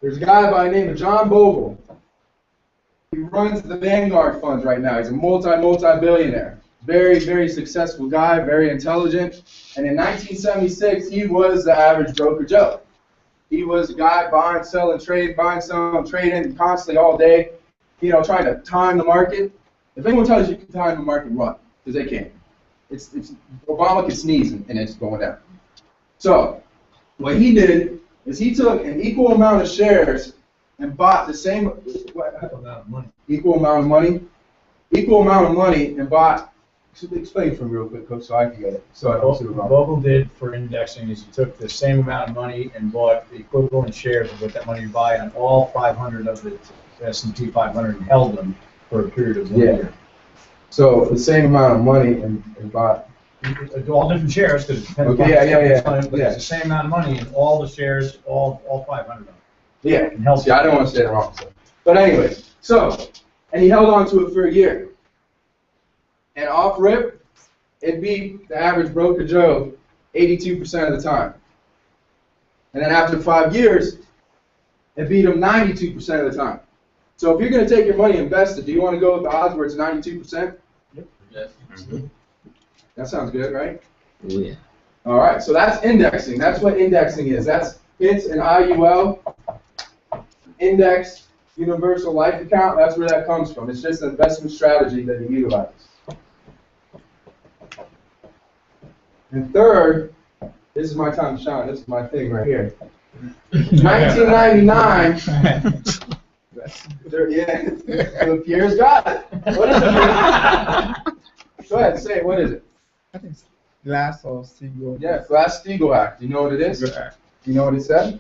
there's a guy by the name of John Bogle. He runs the Vanguard funds right now. He's a multi-billionaire. Very, very successful guy, very intelligent. And in 1976, he was the average broker Joe. He was a guy buying, selling, trading constantly all day, you know, trying to time the market. If anyone tells you can time the market, run, because they can't. It's Obama can sneeze and it's going down. So what he did is he took an equal amount of shares and bought the same equal amount of money and bought. Explain for me real quick, Coach, so I can get it. So I don't What Vogel did for indexing is he took the same amount of money and bought the equivalent shares of what that money you buy on all 500 of the S&P 500 and held them for a period of 1 year. So the same amount of money and bought. All different shares, because it depends Okay, yeah. but it's the same amount of money in all the shares, all 500 of them. Yeah. And held See, I don't want to say it wrong. So. But anyway, and he held on to it for a year. And off rip, it beat the average broker Joe 82% of the time. And then after 5 years, it beat him 92% of the time. So if you're going to take your money and invest it, do you want to go with the odds where it's 92%? Yes. That sounds good, right? Yeah. All right, so that's indexing. That's what indexing is. That's it's an IUL, index universal life account. That's where that comes from. It's just an investment strategy that you utilize. And third, this is my time to shine. This is my thing right here. 1999. So Pierre's got it. What is it? Go ahead, say it. What is it? I think it's Glass-Steagall. Yeah, Glass-Steagall Act. Do you know what it is? Do you know what it said?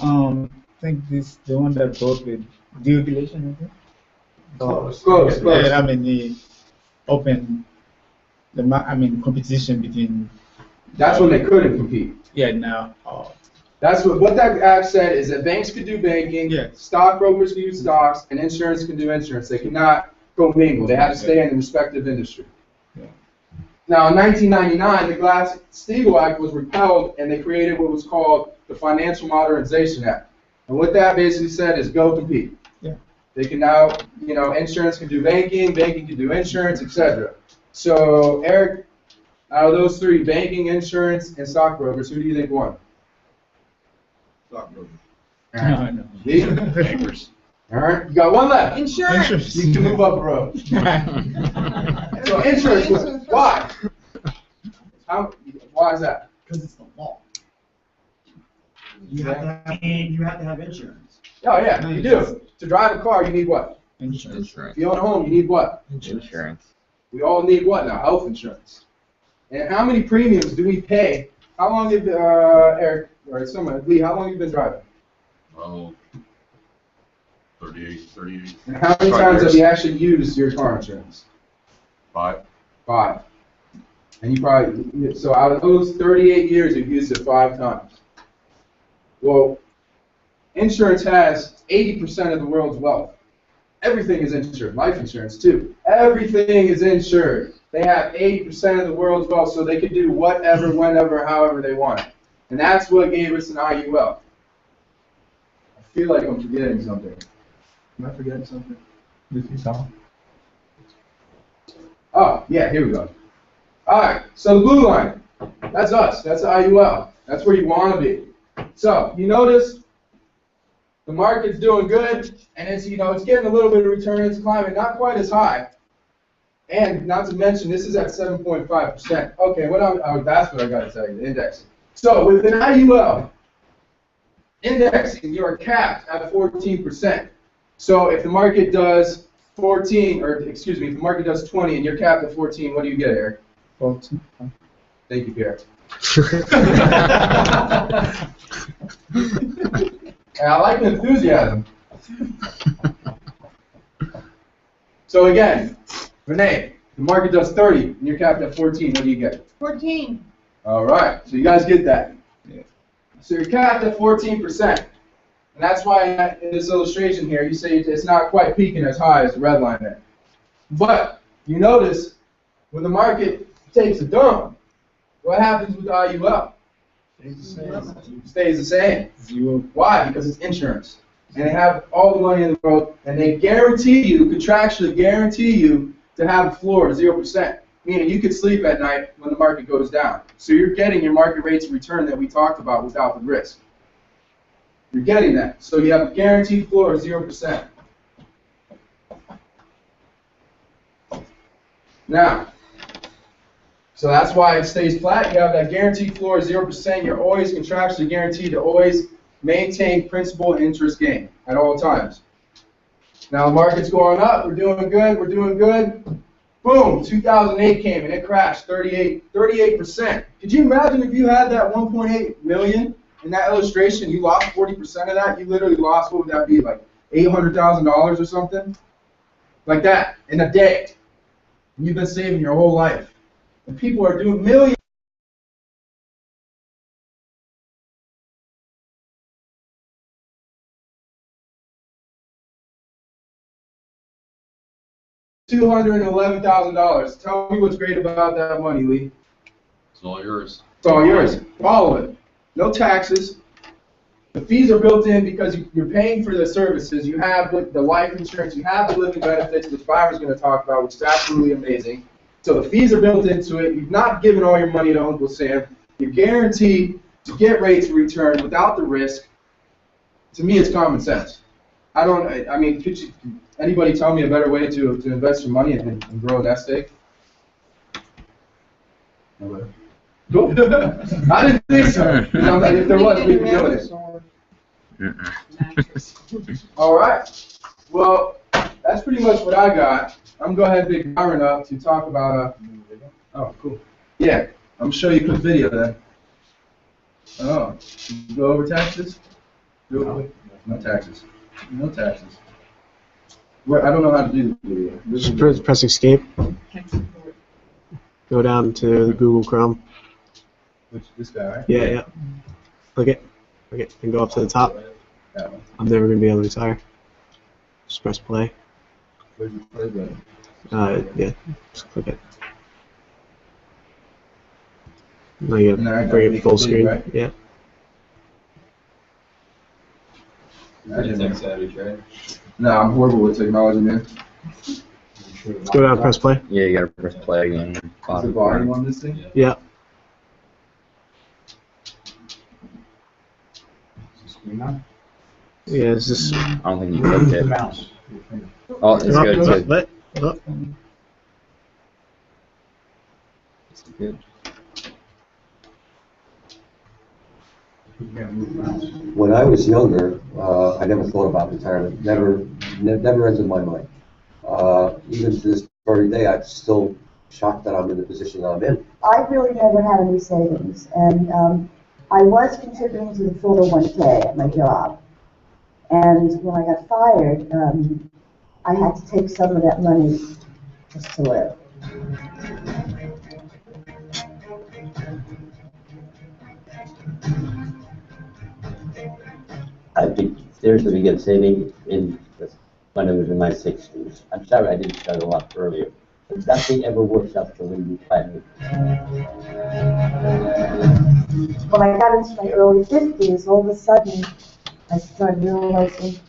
I think this the one that broke the deregulation, I think. Close. Yeah, I mean the open competition between. That's when they couldn't compete. Yeah, now. That's what that act said is that banks could do banking, Yeah. stockbrokers could do stocks, and insurance can do insurance. They could not commingle. They had to stay in the respective industry. Yeah. Now, in 1999, the Glass-Steagall Act was repealed, and they created what was called the Financial Modernization Act. And what that basically said is go compete. Yeah. They can now, insurance can do banking, banking can do insurance, etc. So, Eric, out of those three, banking, insurance, and stockbrokers, who do you think won? No. Me? Bankers. All right, you got one left. Insurance. You can move up, bro. So insurance, why? Why is that? Because it's the law. You have to have insurance. Oh yeah, you do. To drive a car, you need what? Insurance. If you own a home, you need what? Insurance. We all need what now? Health insurance. And how many premiums do we pay? How long have Eric or someone Lee? How long have you been driving? Oh, 38. And how many times have you actually used your car insurance? 5. 5. And you probably, so out of those 38 years, you've used it 5 times. Well, insurance has 80% of the world's wealth. Everything is insured, life insurance too. Everything is insured. They have 80% of the world's wealth, so they can do whatever, whenever, however they want. And that's what gave us an IUL. I feel like I'm forgetting something. Am I forgetting something? Oh, yeah, here we go. All right, so the blue line, that's us. That's the IUL. That's where you want to be. So you notice the market's doing good, and it's it's getting a little bit of return. It's climbing, not quite as high. And not to mention, this is at 7.5%. Okay, that's what I got to tell you, the indexing. So with an IUL, indexing, you are capped at 14%. So if the market does 14, or excuse me, if the market does 20 and you're capped at 14, what do you get, Eric? 14. Thank you, Pierre. And I like the enthusiasm. So again, Renee, the market does 30 and you're capped at 14, what do you get? 14. All right, so you guys get that. Yeah. So you're capped at 14%. And that's why in this illustration here, you say it's not quite peaking as high as the red line there. But you notice when the market takes a dump, what happens with IUL? Stays the same. Why? Because it's insurance. And they have all the money in the world, and they guarantee you, contractually guarantee you, to have a floor of 0%. Meaning you could sleep at night when the market goes down. So you're getting your market rates of return that we talked about without the risk. You're getting that. So you have a guaranteed floor of 0%. Now, so that's why it stays flat. You have that guaranteed floor of 0%. You're always contractually guaranteed to always maintain principal and interest gain at all times. Now the market's going up. We're doing good. We're doing good. Boom, 2008 came and it crashed 38%. Could you imagine if you had that 1.8 million in that illustration, you lost 40% of that? You literally lost, what would that be, like $800,000 or something? Like that, in a day. And you've been saving your whole life. And people are doing millions. $211,000. Tell me what's great about that money, Lee. It's all yours. It's all yours. All of it. No taxes. The fees are built in because you're paying for the services. You have the life insurance. You have the living benefits, which Byron's going to talk about, which is absolutely amazing. So the fees are built into it. You've not given all your money to Uncle Sam. You're guaranteed to get rates of return without the risk. To me, it's common sense. I mean, could you, anybody tell me a better way to invest your money and grow a nest egg? Nobody. Cool. I didn't think so. You know, like, if there was, we'd be doing it. All right. Well, that's pretty much what I got. I'm going to go ahead and pick Byron up to talk about. Oh, cool. Yeah, I'm going to show you a quick video then. Oh, go over taxes? No taxes. No taxes. I don't know how to do the video. Just press escape. Go down to the Google Chrome. Which, this guy, right? Yeah, yeah. Click it, and go up to the top. That one. I'm never going to be able to retire. Just press play. Where's the play button? Yeah, just click it. Now you And then I bring gotta it full make it big, screen. right? Yeah. Tech savvy, right? No, I'm horrible with technology, man. Let's go down and press play. Yeah, you gotta press play again. Is the volume on this thing? Yeah. Yeah, it's just. I don't think you clicked it. Mouse. Oh, it's good. It's good. Let. Look. It's good. When I was younger, I never thought about retirement. Never entered my mind. Even to this very day, I'm still shocked that I'm in the position that I'm in. I really never had any savings, and I was contributing to the 401k at my job. And when I got fired, I had to take some of that money just to live. I think seriously began saving when I was in my 60s. I'm sorry I didn't start a lot earlier. But nothing ever works out the way you plan it. When I got into my early 50s, all of a sudden, I started realizing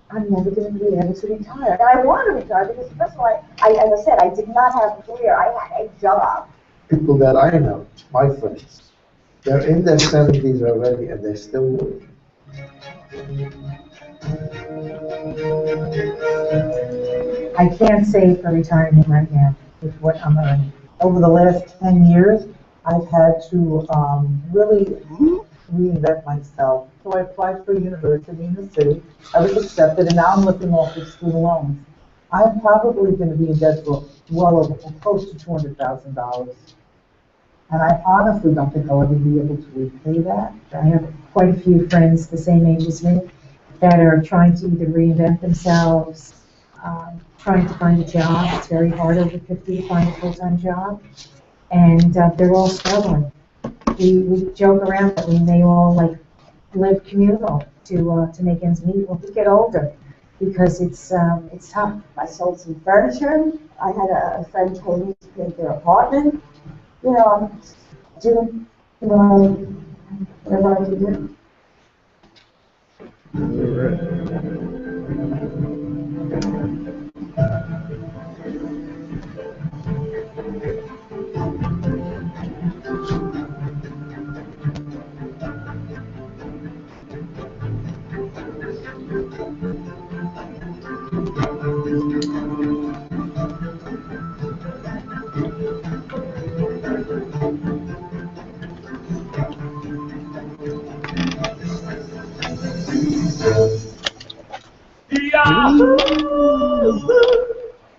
I'm never going to be able to retire. And I want to retire because, first of all, as I said, I did not have a career. I had a job. People that I know, my friends, they're in their 70s already and they're still working. I can't save for retirement right now with what I'm earning. Over the last 10 years, I've had to really reinvent myself. So I applied for a university in the city. I was accepted, and now I'm living off of student loans. I'm probably going to be in debt for well over, close to $200,000. And I honestly don't think I'll ever be able to repay that. I have quite a few friends the same age as me that are trying to either reinvent themselves, trying to find a job. It's very hard over 50 to find a full-time job. And they're all struggling. We joke around that we may all live communal. to make ends meet when we get older, because it's tough. I sold some furniture. I had a friend pay me to paint their apartment. You know, I'm doing whatever I can do.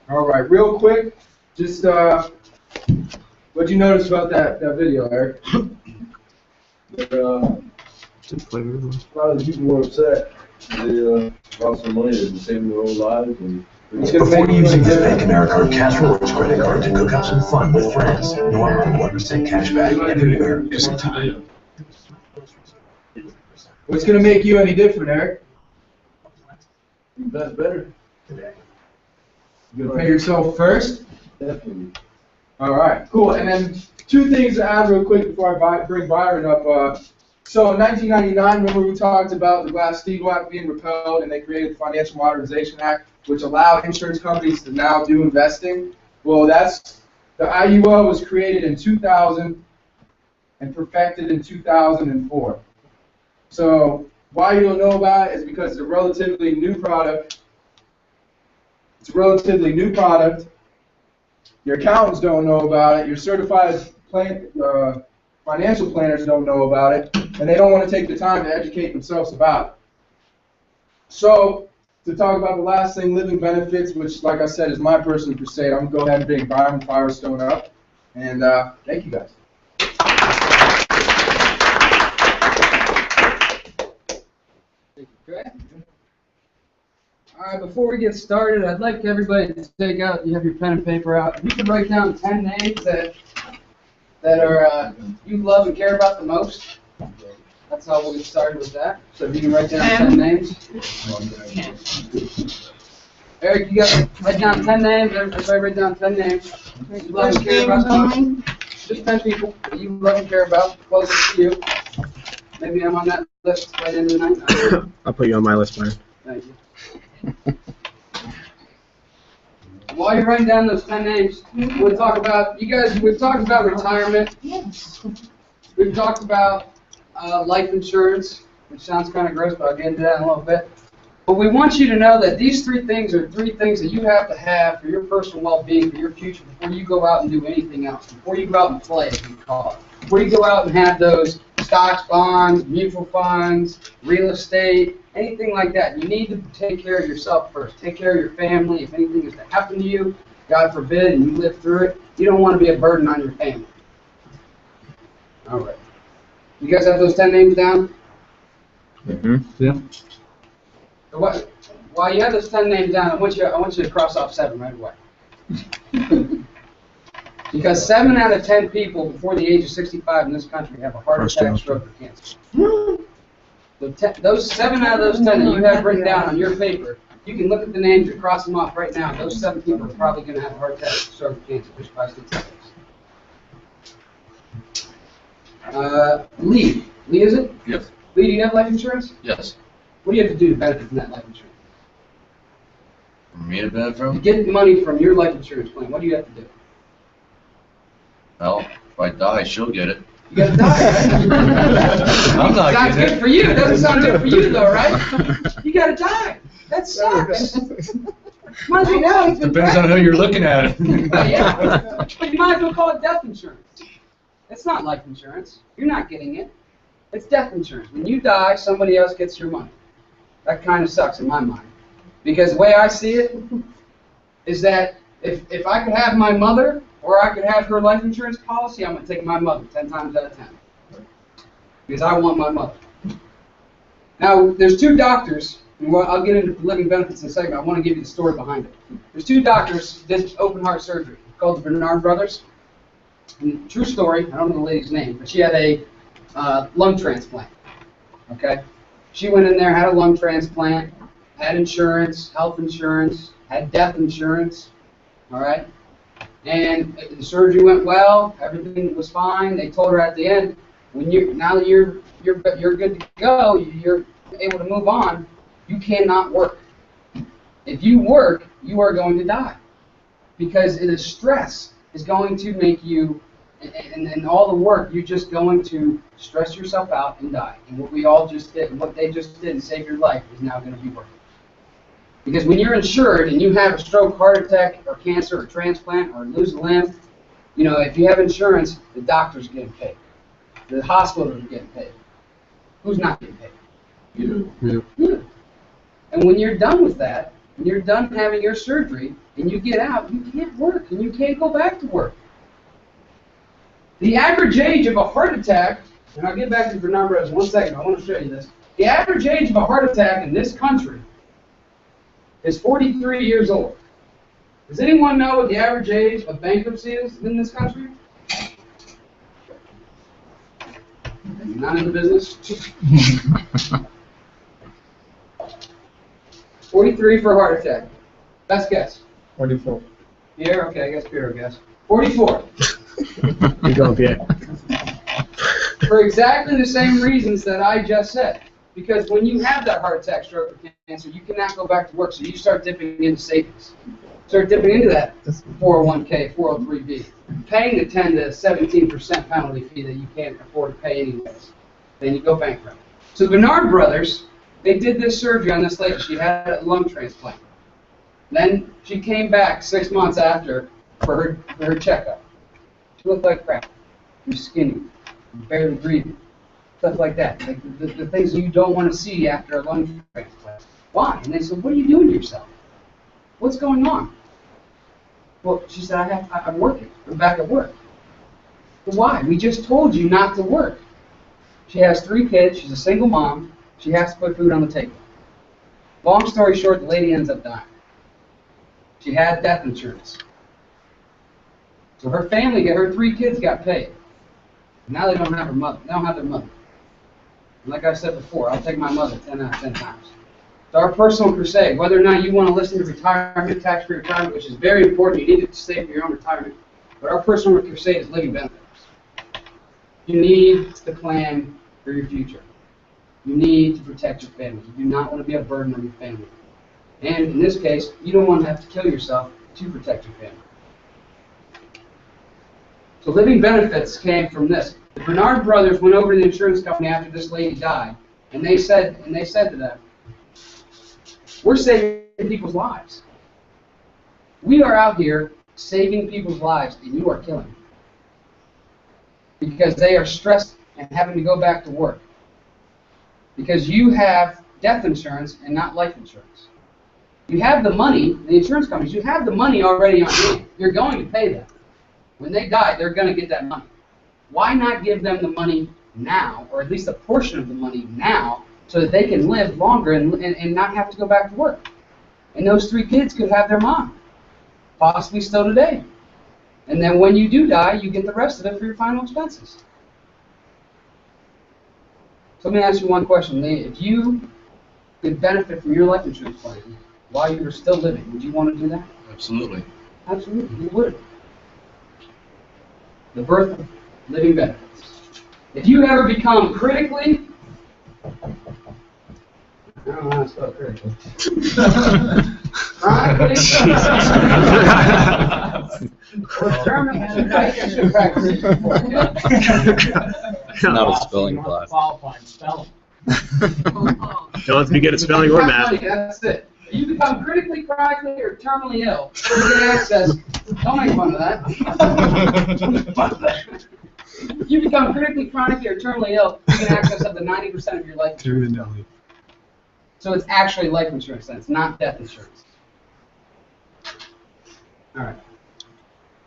All right, real quick, just what'd you notice about that video, Eric? A lot of people were upset. They lost some money and saving their own lives. And before using the Bank America Cash Rewards credit card to cook up some fun with friends, normally 1% cash back everywhere is some time. What's gonna make you any different, Eric? That's better. You gonna pay yourself first? Definitely. All right, cool. And then two things to add real quick before I bring Byron up. So in 1999, remember we talked about the Glass-Steagall Act being repealed, and they created the Financial Modernization Act, which allowed insurance companies to now do investing. Well, the IUL was created in 2000 and perfected in 2004. So why you don't know about it is because it's a relatively new product. It's a relatively new product. Your accountants don't know about it. Your certified financial planners don't know about it, and they don't want to take the time to educate themselves about it. So, to talk about the last thing, living benefits, which, like I said, is my personal crusade, I'm going to go ahead and bring Byron Firestone up. And thank you, guys. Okay. All right, before we get started, I'd like everybody to take out, you have your pen and paper out, you can write down 10 names that are you love and care about the most. That's how we'll get started with that. So if you can write down 10 names. Eric, you got to write down 10 names. Everybody write down 10 names. You love and care about the most. Just 10 people that you love and care about, closest to you. Maybe I'm on that list by the end of the night. I'll put you on my list, man. Thank you. While you're writing down those 10 names, we'll talk about, we've talked about retirement. We've talked about life insurance, which sounds kind of gross, but I'll get into that in a little bit. But we want you to know that these three things are three things that you have to have for your personal well-being, for your future, before you go out and do anything else, before you go out and play, as we call it. Before you go out and have those stocks, bonds, mutual funds, real estate, anything like that, you need to take care of yourself first. Take care of your family. If anything is to happen to you, God forbid, and you live through it, you don't want to be a burden on your family. All right. You guys have those 10 names down? Mm-hmm. Yeah. So while you have those 10 names down, I want you to cross off 7 right away. Because 7 out of 10 people before the age of 65 in this country have a heart attack, stroke, or cancer. Those 7 out of those 10 that you have written down on your paper, you can look at the names and cross them off right now. Those 7 people are probably going to have a heart attack, stroke, or cancer just by statistics. Lee. Lee, is it? Yes. Lee, do you have life insurance? Yes. What do you have to do to benefit from that life insurance? For me to benefit To from? get money from your life insurance plan, what do you have to do? Well, if I die, she'll get it. You gotta die, right? I'm not Sounds getting good it. for you. It doesn't sound good for you, though, right? You gotta die. That sucks. Might as well call it Depends on who you're looking at. yeah. But you might as well call it death insurance. It's not life insurance. You're not getting it. It's death insurance. When you die, somebody else gets your money. That kind of sucks in my mind. Because the way I see it is that if I could have my mother or I could have her life insurance policy, I'm going to take my mother 10 times out of 10. Because I want my mother. Now, there's 2 doctors, and I'll get into living benefits in a second. I want to give you the story behind it. There's 2 doctors who did open heart surgery called the Bernard brothers. And true story, I don't know the lady's name, but she had a lung transplant. Okay? She went in there, had a lung transplant, had insurance, health insurance, had death insurance, all right? And the surgery went well, everything was fine. They told her at the end, now that you're good to go, you're able to move on, you cannot work. If you work, you are going to die. Because the stress is going to make you, and all the work, you're just going to stress yourself out and die. And what we all just did, and what they just did and save your life is now going to be working. Because when you're insured and you have a stroke, heart attack, or cancer, or transplant, or lose a limb, you know, if you have insurance, the doctor's getting paid. The hospitals are getting paid. Who's not getting paid? You. And when you're done with that, when you're done having your surgery, and you get out, you can't work, and you can't go back to work. The average age of a heart attack, and I'll get back to Bernard Brothers in 1 second, I want to show you this. The average age of a heart attack in this country is 43 years old. Does anyone know what the average age of bankruptcy is in this country? You're not in the business? 43 for a heart attack. Best guess. 44. Pierre? Okay, I guess Pierre will guess. 44. You go, Pierre. For exactly the same reasons that I just said. Because when you have that heart attack, stroke, or cancer, you cannot go back to work, so you start dipping into savings. Start dipping into that 401k, 403b, paying the 10 to 17% penalty fee that you can't afford to pay anyways. Then you go bankrupt. So the Bernard Brothers, they did this surgery on this lady. She had a lung transplant. Then she came back 6 months after for her checkup. She looked like crap. She was skinny, barely breathing, stuff like that. Like the things you don't want to see after a lung transplant. Why? And they said, what are you doing to yourself? What's going on? Well, she said, I'm working. I'm back at work. But why? We just told you not to work. She has 3 kids. She's a single mom. She has to put food on the table. Long story short, the lady ends up dying. She had death insurance. So her family, her 3 kids got paid. Now they don't have her mother. They don't have their mother. And like I said before, I'll take my mother 10 out of 10 times. So our personal crusade, whether or not you want to listen to retirement, tax-free retirement, which is very important, you need to save for your own retirement, but our personal crusade is living benefits. You need to plan for your future. You need to protect your family. You do not want to be a burden on your family. And in this case, you don't want to have to kill yourself to protect your family. So living benefits came from this. The Bernard Brothers went over to the insurance company after this lady died, and they said to them, we're saving people's lives. We are out here saving people's lives, and you are killing them. Because they are stressed and having to go back to work. Because you have death insurance and not life insurance. You have the money, the insurance companies, you have the money already on hand. You're going to pay them. When they die, they're going to get that money. Why not give them the money now, or at least a portion of the money now, so that they can live longer and not have to go back to work? And those 3 kids could have their mom, possibly still today. And then when you do die, you get the rest of it for your final expenses. So let me ask you one question, Lee. If you could benefit from your life insurance plan while you were still living, would you want to do that? Absolutely. Absolutely, you would. The birth of living benefits. If you ever become critically, I don't know how to spell critically. Not a spelling class. Qualified spelling. Don't have to be good at spelling or math. That's it. If you become critically, chronically, or terminally ill, you get access. Don't make fun of that. If you become critically, chronically, or terminally ill, you get access up to 90% of your life insurance. So it's actually life insurance then. It's not death insurance. All right.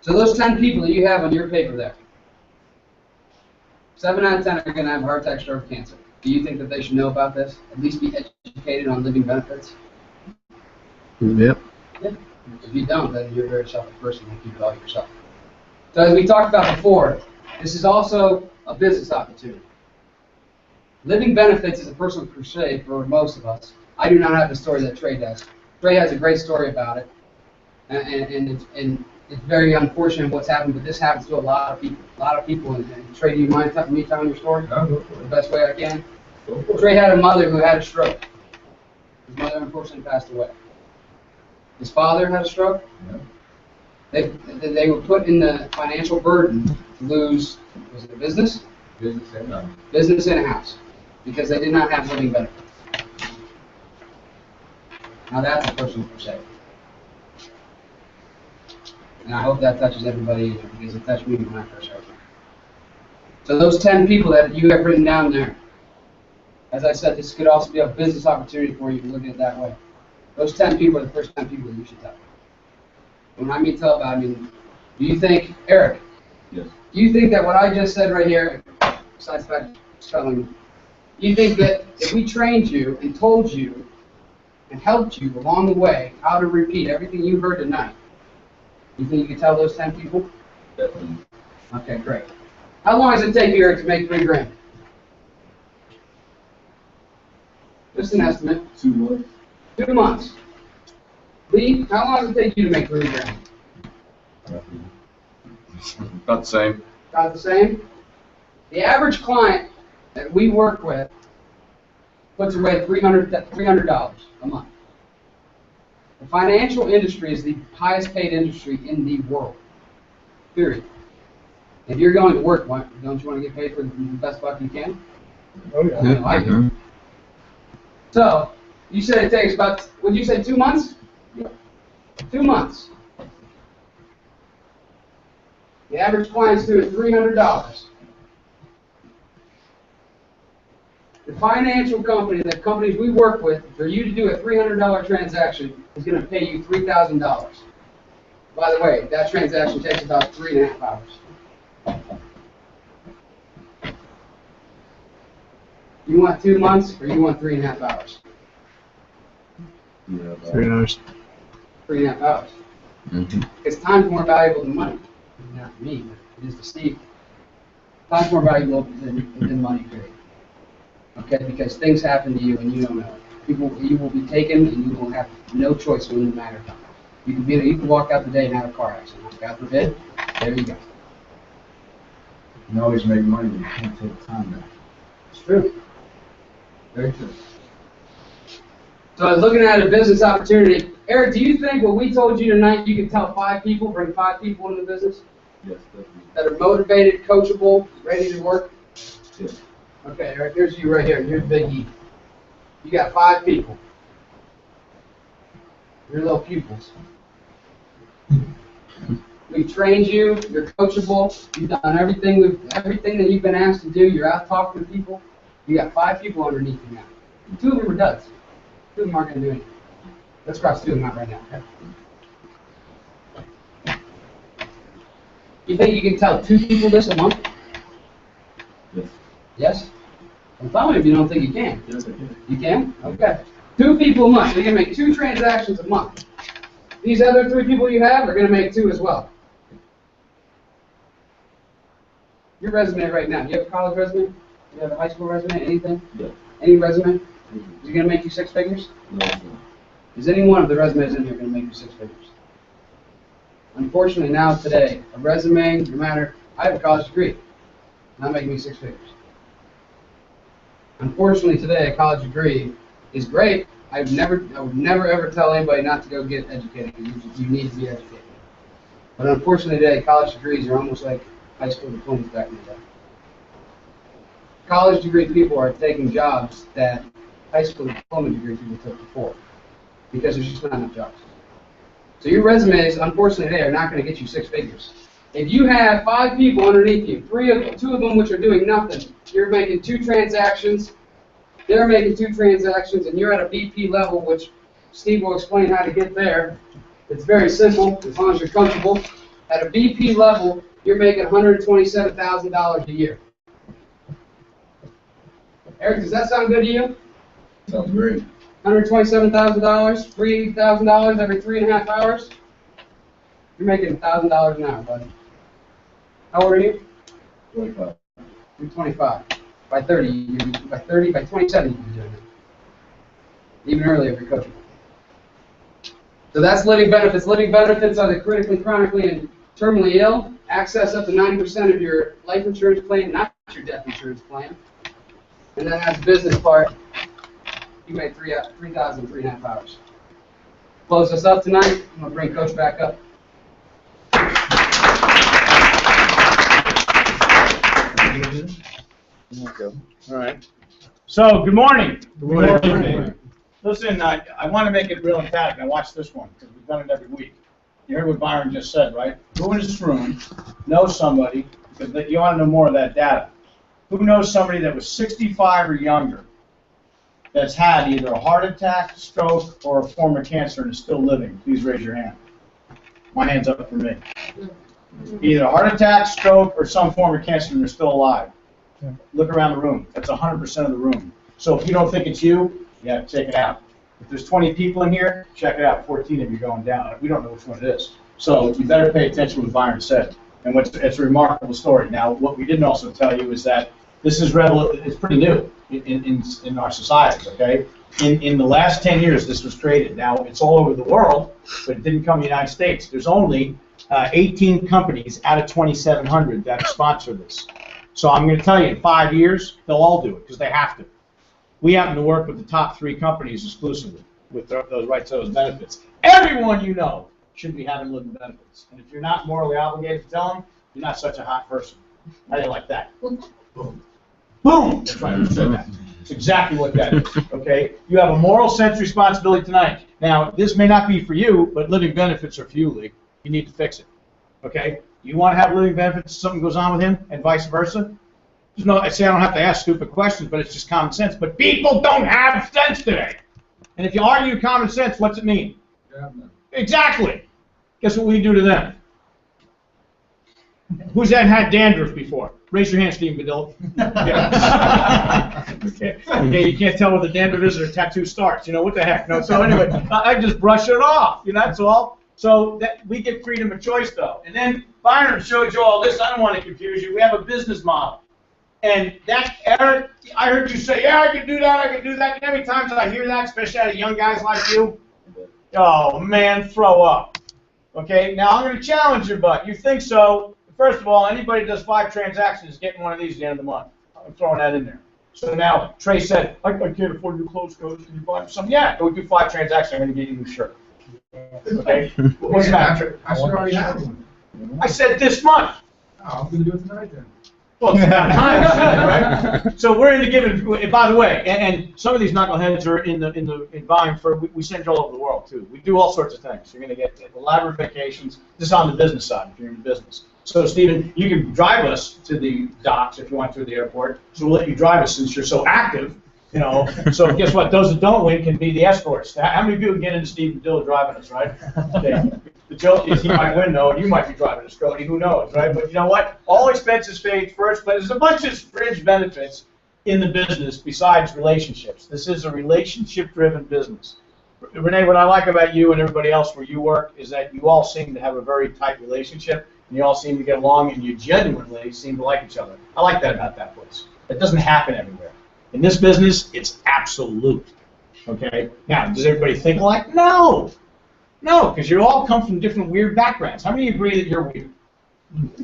So those 10 people that you have on your paper there, 7 out of 10 are going to have heart attack, stroke, cancer. Do you think that they should know about this? At least be educated on living benefits? Yep. Yeah. If you don't, then you're a very selfish person and keep it all yourself. So as we talked about before, this is also a business opportunity. Living benefits is a personal crusade for most of us. I do not have the story that Trey does. Trey has a great story about it, and it's very unfortunate what's happened, but this happens to a lot of people. And Trey, do you mind me telling your story? No, go for it. The best way I can. Trey had a mother who had a stroke. His mother unfortunately passed away. His father had a stroke. Yeah. They were put in the financial burden to lose, was it a business? Business and none. Business and a house, because they did not have living benefits. Now that's a personal crusade. And I hope that touches everybody here, because it touched me when I first heard it. So those 10 people that you have written down there, as I said, this could also be a business opportunity for you to look at it that way. Those 10 people are the first 10 people that you should tell. When I mean tell about, I mean, do you think, Eric, Yes. do you think that what I just said right here, besides the fact telling you, do you think that if we trained you and told you and helped you along the way how to repeat everything you heard tonight, you think you could tell those 10 people? Definitely. Okay, great. How long does it take you, Eric, to make $3 grand? Just an estimate. 2 months. 2 months. Lee, how long does it take you to make $3 grand? About the same. About the same? The average client that we work with puts away $300 a month. The financial industry is the highest paid industry in the world. Period. If you're going to work, don't you want to get paid for the best buck you can? Oh, yeah. I do. So, you said it takes about, would you say 2 months? 2 months. The average client's doing $300. The financial company, the companies we work with, for you to do a $300 transaction is going to pay you $3,000. By the way, that transaction takes about 3.5 hours. You want 2 months or you want 3.5 hours? 3 hours. 3.5 hours. Because time's more valuable than money. Not to me, but it is to Steve. Time's more valuable than money, period. Okay, because things happen to you and you don't know it. You will be taken and you will have no choice when the matter comes. You can walk out the day and have a car accident. God forbid, there you go. You can always make money, but you can't take time back. It's true. Very true. So I was looking at a business opportunity. Eric, do you think what we told you tonight, you can tell 5 people, bring 5 people into the business? Yes, definitely. That are motivated, coachable, ready to work? Yes. Okay, Eric, here's you right here. You're the big E. You got 5 people. You're little pupils. We've trained you. You're coachable. You've done everything that you've been asked to do. You're out talking to people. You got 5 people underneath you now. 2 of them are duds. 2 of them aren't going to do anything. Let's cross 2 of them out right now. Okay? You think you can tell 2 people this a month? Yes. Yes? Well, tell me if you don't think you can. Yes, I can. You can? Okay. 2 people a month. So you're going to make 2 transactions a month. These other 3 people you have are going to make 2 as well. Your resume right now, do you have a college resume? Do you have a high school resume? Anything? Yeah. Any resume? Is it going to make you 6 figures? No, it's not. Is any one of the resumes in here going to make you 6 figures? Unfortunately, now today, a resume, no matter, I have a college degree, not making me 6 figures. Unfortunately, today, a college degree is great. I would never ever tell anybody not to go get educated. You need to be educated. But unfortunately, today, college degrees are almost like high school diplomas back in the day. College degree people are taking jobs that high school diploma degree people took before, because there's just not enough jobs. So your resumes, unfortunately, they are not going to get you 6 figures. If you have 5 people underneath you, 2 of them which are doing nothing, you're making 2 transactions, they're making 2 transactions, and you're at a VP level, which Steve will explain how to get there. It's very simple, as long as you're comfortable. At a VP level, you're making $127,000 a year. Eric, does that sound good to you? Sounds great. $127,000, $3,000 every 3.5 hours. You're making $1,000 an hour, buddy. How old are you? 25. You're 25. By 30, by 27, you can be doing it. Even earlier if you're coaching. So that's living benefits. Living benefits are the critically, chronically, and terminally ill. Access up to 90% of your life insurance plan, not your death insurance plan. And then that's business part. You made 3,003.5 hours. Close us up tonight. I'm going to bring Coach back up. All right. So, good morning. Good morning. Listen, I want to make it real emphatic. I watched this one because we've done it every week. You heard what Byron just said, right? Who in this room knows somebody, because you want to know more of that data, who knows somebody that was 65 or younger that's had either a heart attack, stroke, or a form of cancer and is still living? Please raise your hand. My hand's up for me. Either a heart attack, stroke, or some form of cancer and they're still alive. Look around the room. That's 100% of the room. So if you don't think it's you, yeah, check it out. If there's 20 people in here, check it out. 14 of you going down. We don't know which one it is. So you better pay attention to what Byron said. And it's a remarkable story. Now, what we didn't also tell you is that this is it's pretty new in our society, okay? In the last 10 years, this was created. Now, it's all over the world, but it didn't come to the United States. There's only 18 companies out of 2,700 that sponsor this. So I'm going to tell you, in 5 years, they'll all do it because they have to. We happen to work with the top 3 companies exclusively with those rights to those benefits. Everyone you know should be having living benefits. And if you're not morally obligated to tell them, you're not such a hot person. How do you like that? Boom. Boom! That's right, I said that. It's exactly what that is, okay? You have a moral sense responsibility tonight. Now, this may not be for you, but living benefits are for you, Lee. You need to fix it, okay? You want to have living benefits if something goes on with him, and vice versa? I say I don't have to ask stupid questions, but it's just common sense. But people don't have sense today. And if you argue common sense, what's it mean? Exactly. Guess what we do to them? Who's had dandruff before? Raise your hand, Stephen Badillo. Okay, you can't tell whether dandruff is or a tattoo starts. You know, what the heck? No. So anyway, I just brush it off. You know, that's all. So we get freedom of choice, though. And then Byron showed you all this. I don't want to confuse you. We have a business model. And that, Eric, I heard you say, yeah, I can do that, I can do that. And every time I hear that, especially out of young guys like you, oh, man, throw up. Okay, now I'm going to challenge your butt. You think so? First of all, anybody who does 5 transactions is getting one of these at the end of the month. I'm throwing that in there. So now, Trey said, I can't afford new clothes, Coach. Can you buy me some? Yeah, go do 5 transactions. I'm going to get you a new shirt. Okay? What's that? I should already have one. I said this month. Oh, I'm going to do it tonight then. Well, it's about time, right? So we're into giving. By the way, and some of these knuckleheads are in volume for. We send you all over the world too. We do all sorts of things. You're going to get elaborate vacations. This is on the business side if you're in business. So Stephen, you can drive us to the docks if you want to the airport. So we'll let you drive us since you're so active. You know. So guess what? Those that don't win can be the escorts. How many people can get into Stephen Badillo driving us, right? Okay. The joke is he might win, though, and you might be driving a Scody. Who knows, right? But you know what? All expenses paid first, but there's a bunch of fringe benefits in the business besides relationships. This is a relationship-driven business. Renee, what I like about you and everybody else where you work is that you all seem to have a very tight relationship, and you all seem to get along, and you genuinely seem to like each other. I like that about that place. That doesn't happen everywhere. In this business, it's absolute. Okay? Now, does everybody think alike? No! No, because you all come from different weird backgrounds. How many agree that you're weird?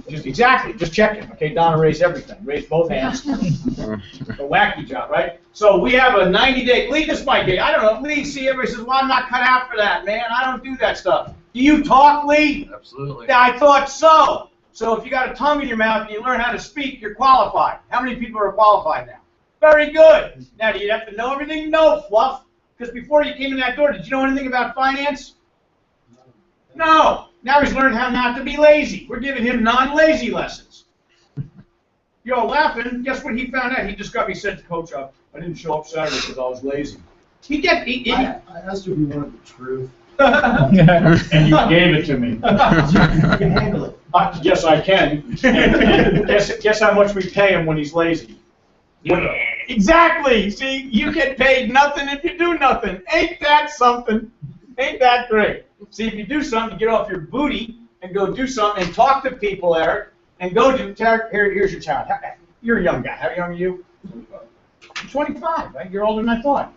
Exactly. Just checking. Okay, Donna raised everything. Raised both hands. A wacky job, right? So we have a 90-day. Lee, this might be. I don't know. Lee, see, everybody says, well, I'm not cut out for that, man. I don't do that stuff. Do you talk, Lee? Absolutely. Yeah, I thought so. So if you got a tongue in your mouth and you learn how to speak, you're qualified. How many people are qualified now? Very good. Now, do you have to know everything? No, Fluff. Because before you came in that door, did you know anything about finance? No. Now he's learned how not to be lazy. We're giving him non-lazy lessons. You're all laughing. Guess what he found out? He said to Coach, I didn't show up Saturday because I was lazy. I asked you if you wanted the truth. And you gave it to me. You can handle it. Yes, I can. And guess how much we pay him when he's lazy? Exactly. See, you get paid nothing if you do nothing. Ain't that something? Ain't that great? See, if you do something, you get off your booty and go do something and talk to people, Eric, and go do. Here's your challenge. You're a young guy. How young are you? 25, right? You're older than I thought.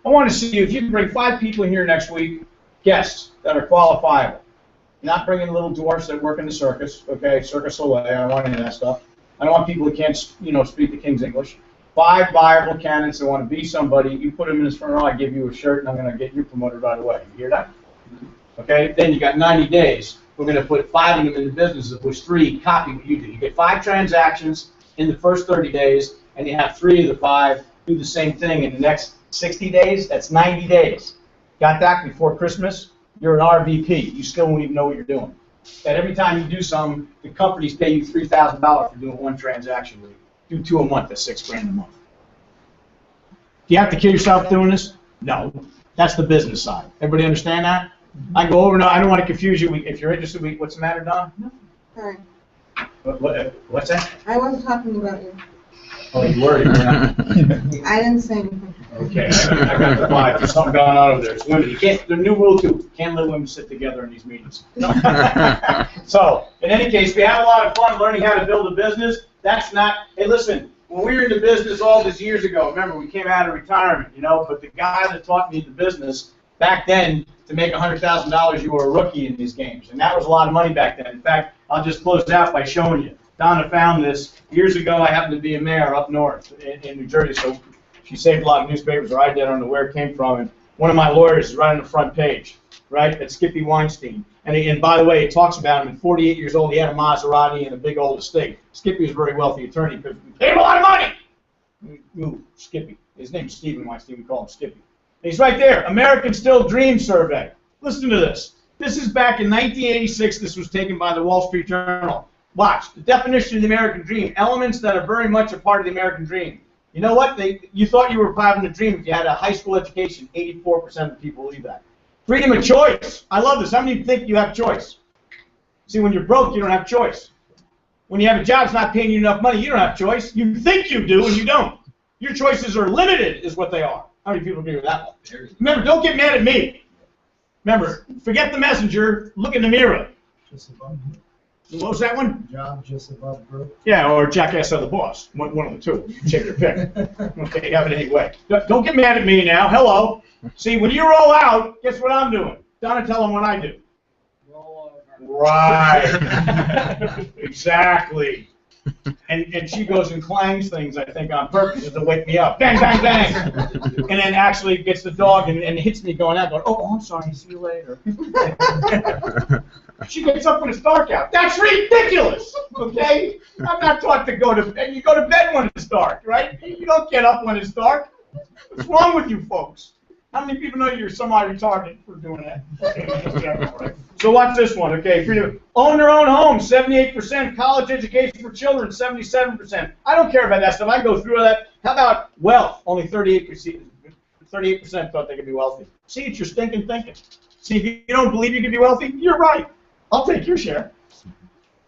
I want to see you, if you can bring 5 people in here next week, guests that are qualifiable. Not bringing little dwarfs that work in the circus, okay, Circus Soleil, I don't want any of that stuff. I don't want people who can't, speak the King's English. 5 viable candidates that want to be somebody, you put them in this front row, I give you a shirt, and I'm going to get you promoted right away. You hear that? Okay, then you got 90 days. We're going to put 5 of them in the business, of which 3 copy what you do. You get 5 transactions in the first 30 days, and you have 3 of the 5 do the same thing in the next 60 days. That's 90 days. Got that before Christmas? You're an RVP. You still won't even know what you're doing. And every time you do something, the companies pay you $3,000 for doing 1 transaction. Do 2 a month. That's $6,000 a month. Do you have to kill yourself doing this? No. That's the business side. Everybody understand that? I go over now. I don't want to confuse you. If you're interested, what's the matter, Don? Sorry. What's that? I wasn't talking about you. Oh, you worried. I didn't say anything. Okay, I got the vibe. There's something going on over there. It's women. You can't. The new rule too. Can't let women sit together in these meetings. So, in any case, we had a lot of fun learning how to build a business. That's not. Hey, listen. When we were in the business all these years ago, remember we came out of retirement, but the guy that taught me the business back then, to make $100,000, you were a rookie in these games, and that was a lot of money back then. In fact, I'll just close it out by showing you. Donna found this years ago. I happened to be a mayor up north in New Jersey, so she saved a lot of newspapers, or I did. I don't know where it came from. And one of my lawyers is right on the front page, right? That's Skippy Weinstein. And by the way, it talks about him at 48 years old. He had a Maserati and a big old estate. Skippy was a very wealthy attorney because we paid him a lot of money. Ooh, Skippy. His name's Stephen Weinstein. We call him Skippy. And he's right there. American Still Dream Survey. Listen to this. This is back in 1986. This was taken by the Wall Street Journal. Watch. The definition of the American dream. Elements that are very much a part of the American dream. You know what? You thought you were having a dream if you had a high school education. 84% of the people believe that. Freedom of choice. I love this. How many think you have choice? See, when you're broke, you don't have choice. When you have a job that's not paying you enough money, you don't have choice. You think you do, and you don't. Your choices are limited, is what they are. How many people agree with that one? Remember, don't get mad at me. Remember, forget the messenger. Look in the mirror. What was that one? Job just above broke. Yeah, or jackass of the boss. One of the two. You take your pick. Okay, have it anyway. Don't get mad at me now. Hello. See, when you roll out, guess what I'm doing? Donna, tell them what I do. Roll over. Right. Exactly. And she goes and clangs things, I think, on purpose just to wake me up. Bang, bang, bang. And then actually gets the dog and hits me going out, going, oh, I'm sorry, see you later. She gets up when it's dark out. That's ridiculous, okay? I'm not taught to go to bed. You go to bed when it's dark, right? You don't get up when it's dark. What's wrong with you folks? How many people know you're semi-retarded for doing that? Okay, so watch this one, okay? Freedom. Own their own home, 78%. College education for children, 77%. I don't care about that stuff. I go through that. How about wealth? Only 38% thought they could be wealthy. See, it's your stinking thinking. See, if you don't believe you can be wealthy, you're right. I'll take your share.